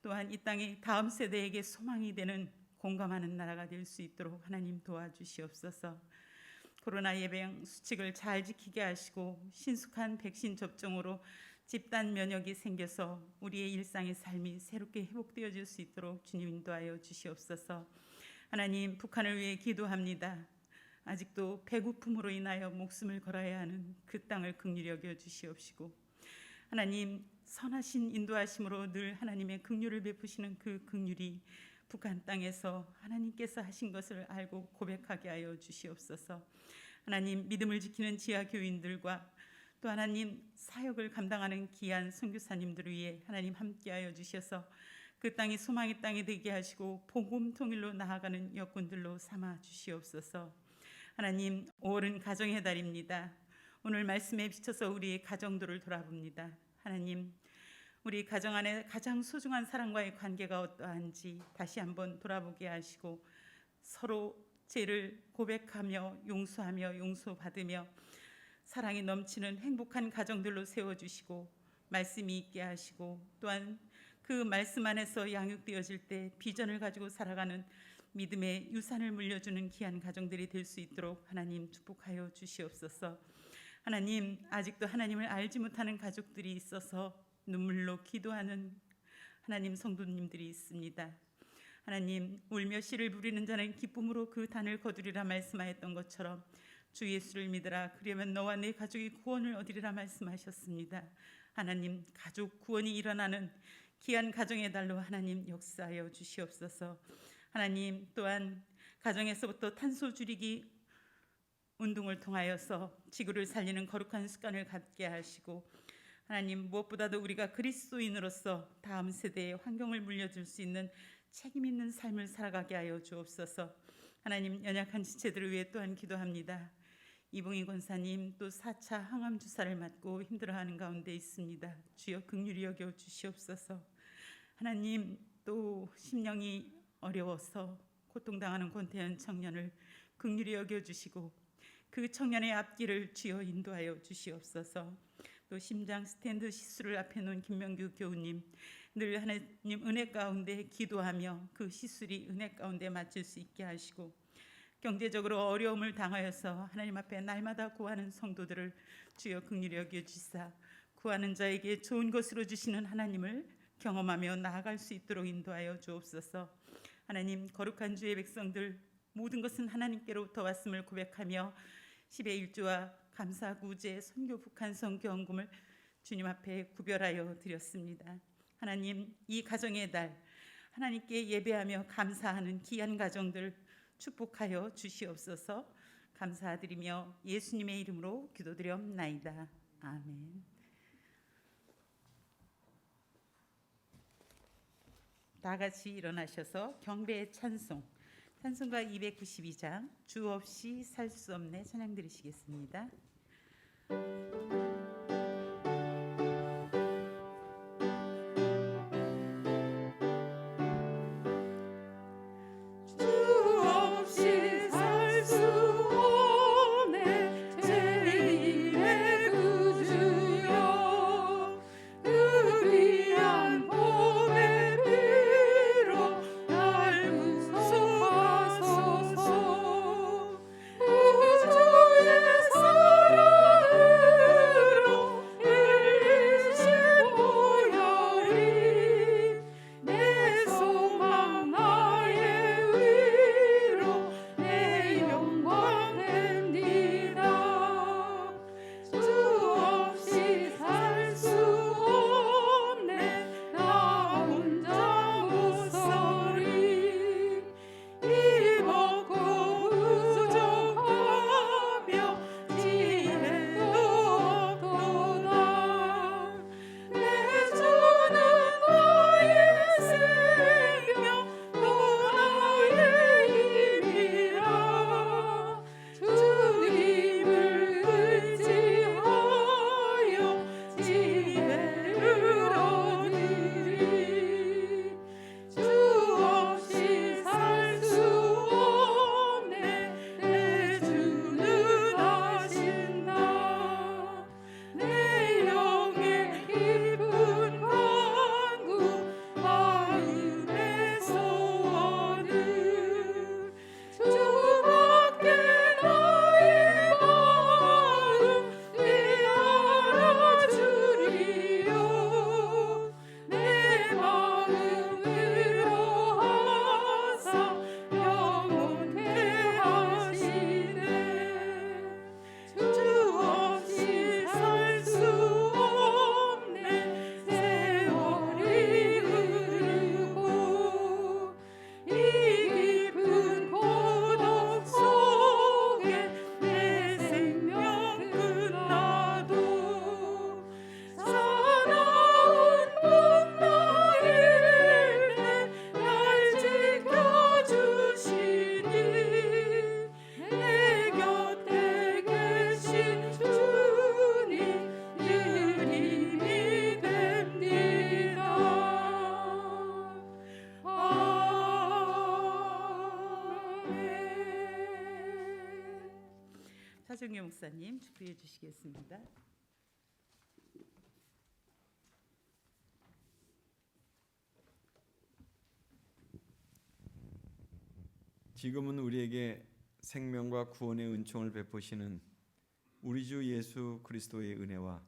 Speaker 1: 또한 이 땅이 다음 세대에게 소망이 되는 공감하는 나라가 될 수 있도록 하나님 도와주시옵소서. 코로나 예방 수칙을 잘 지키게 하시고 신속한 백신 접종으로 집단 면역이 생겨서 우리의 일상의 삶이 새롭게 회복되어질 수 있도록 주님 인도하여 주시옵소서. 하나님, 북한을 위해 기도합니다. 아직도 배고픔으로 인하여 목숨을 걸어야 하는 그 땅을 긍휼히 여겨 주시옵시고 하나님, 선하신 인도하심으로 늘 하나님의 긍휼을 베푸시는 그 긍휼이 북한 땅에서 하나님께서 하신 것을 알고 고백하게 하여 주시옵소서. 하나님, 믿음을 지키는 지하 교인들과 또 하나님 사역을 감당하는 귀한 선교사님들을 위해 하나님 함께하여 주셔서 그 땅이 소망의 땅이 되게 하시고 복음 통일로 나아가는 여건들로 삼아 주시옵소서. 하나님, 5월은 가정의 달입니다. 오늘 말씀에 비춰서 우리의 가정들을 돌아봅니다. 하나님, 우리 가정 안에 가장 소중한 사람과의 관계가 어떠한지 다시 한번 돌아보게 하시고 서로 죄를 고백하며 용서하며 용서받으며 사랑이 넘치는 행복한 가정들로 세워주시고 말씀이 있게 하시고 또한 그 말씀 안에서 양육되어질 때 비전을 가지고 살아가는 믿음의 유산을 물려주는 귀한 가정들이 될 수 있도록 하나님 축복하여 주시옵소서. 하나님, 아직도 하나님을 알지 못하는 가족들이 있어서 눈물로 기도하는 하나님 성도님들이 있습니다. 하나님, 울며 씨를 부리는 자는 기쁨으로 그 단을 거두리라 말씀하였던 것처럼 주 예수를 믿으라 그러면 너와 내 가족이 구원을 얻으리라 말씀하셨습니다. 하나님, 가족 구원이 일어나는 귀한 가정의 달로 하나님 역사하여 주시옵소서. 하나님, 또한 가정에서부터 탄소 줄이기 운동을 통하여서 지구를 살리는 거룩한 습관을 갖게 하시고 하나님, 무엇보다도 우리가 그리스도인으로서 다음 세대에 환경을 물려줄 수 있는 책임 있는 삶을 살아가게 하여 주옵소서. 하나님, 연약한 지체들을 위해 또한 기도합니다. 이봉희 권사님 또 4차 항암 주사를 맞고 힘들어하는 가운데 있습니다. 주여 긍휼히 여겨 주시옵소서. 하나님, 또 심령이 어려워서 고통당하는 권태현 청년을 긍휼히 여겨 주시고 그 청년의 앞길을 주여 인도하여 주시옵소서. 또 심장 스탠드 시술을 앞에 놓은 김명규 교우님, 늘 하나님 은혜 가운데 기도하며 그 시술이 은혜 가운데 마칠 수 있게 하시고 경제적으로 어려움을 당하여서 하나님 앞에 날마다 구하는 성도들을 주여 긍휼히 여겨 주시사 구하는 자에게 좋은 것으로 주시는 하나님을 경험하며 나아갈 수 있도록 인도하여 주옵소서. 하나님, 거룩한 주의 백성들 모든 것은 하나님께로부터 왔음을 고백하며 10의 1조와 감사 구제 선교 북한 선교헌금을 주님 앞에 구별하여 드렸습니다. 하나님, 이 가정의 달 하나님께 예배하며 감사하는 귀한 가정들 축복하여 주시옵소서. 감사드리며 예수님의 이름으로 기도드렸나이다. 아멘. 다 같이 일어나셔서 경배의 찬송가 292장 주 없이 살 수 없네 찬양 드리시겠습니다.
Speaker 2: 우주의 사랑으로
Speaker 1: 차정규 목사님 축도해 주시겠습니다.
Speaker 4: 지금은 우리에게 생명과 구원의 은총을 베푸시는 우리 주 예수 그리스도의 은혜와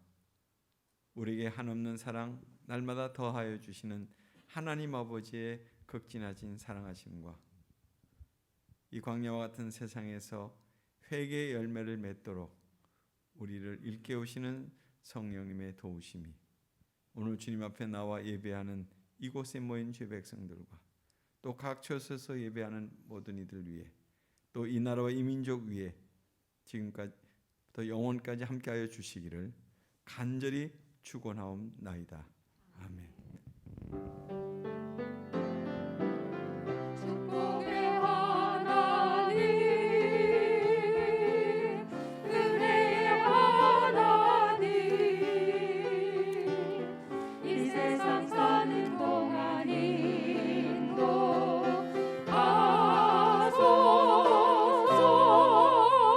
Speaker 4: 우리에게 한없는 사랑 날마다 더하여 주시는 하나님 아버지의 극진하신 사랑하심과 이 광야와 같은 세상에서 회개의 열매를 맺도록 우리를 일깨우시는 성령님의 도우심이 오늘 주님 앞에 나와 예배하는 이곳에 모인 죄 백성들과 또 각 처소에서 예배하는 모든 이들 위해 또 이 나라와 이 민족 위에 지금까지부터 영원까지 함께하여 주시기를 간절히 축원하옵나이다. 아멘.
Speaker 2: 축복의 하나님 은혜의 하나님 이 세상 사는 동안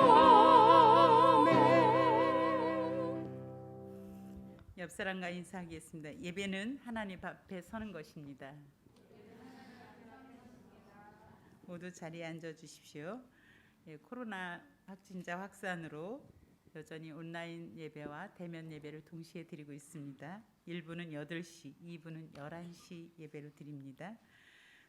Speaker 2: 인도하소서. 아멘.
Speaker 1: 옆 사람과 인사하겠습니다. 예배는 하나님 앞에 서는 것입니다. 모두 자리에 앉아 주십시오. 코로나 확진자 확산으로 여전히 온라인 예배와 대면 예배를 동시에 드리고 있습니다. 1부는 8시, 2부는 11시 예배로 드립니다.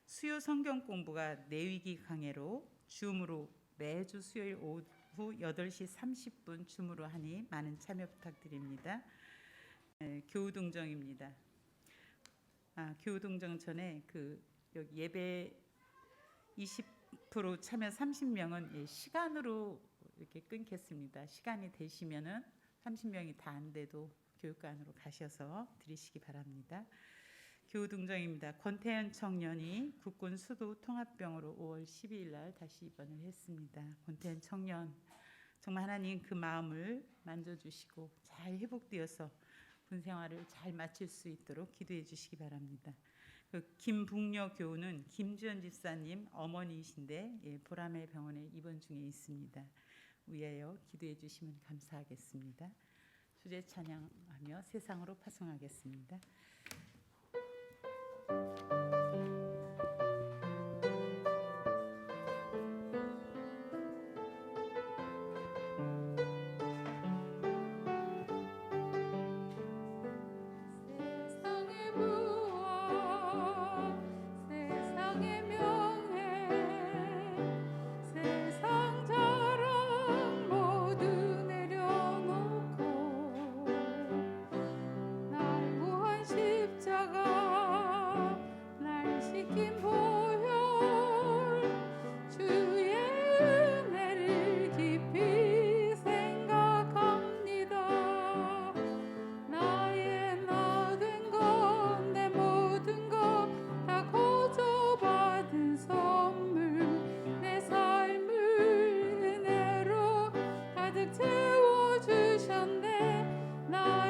Speaker 1: 수요 성경 공부가 내위기 강해로 줌으로 매주 수요일 오후 8시 30분 줌으로 하니 많은 참여 부탁드립니다. 교우동정입니다. 교우동정 전에 여기 예배 20% 참여 30명은 시간으로 이렇게 끊겠습니다. 시간이 되시면은 30명이 다 안 돼도 교육관으로 가셔서 드리시기 바랍니다. 교우동정입니다. 권태현 청년이 국군 수도 통합병으로 5월 12일 날 다시 입원을 했습니다. 권태현 청년 정말 하나님 그 마음을 만져주시고 잘 회복되어서 군 생활을 잘 마칠 수 있도록 기도해 주시기 바랍니다. 김북녀 교우는 김주연 집사님 어머니이신데 보라매 병원에 입원 중에 있습니다. 위하여 기도해 주시면 감사하겠습니다. 주제 찬양하며 세상으로 파송하겠습니다.
Speaker 2: 세상의 부와 세상의 명예 세상 자랑 모두 내려놓고 날 구한 십자가 날 지킨 보혈 주의 은혜를 깊이 생각합니다. 나의 나 된 것 내 모든 것 다 거저 받은 선물 내 삶을 은혜로 가득 채워주셨네. 나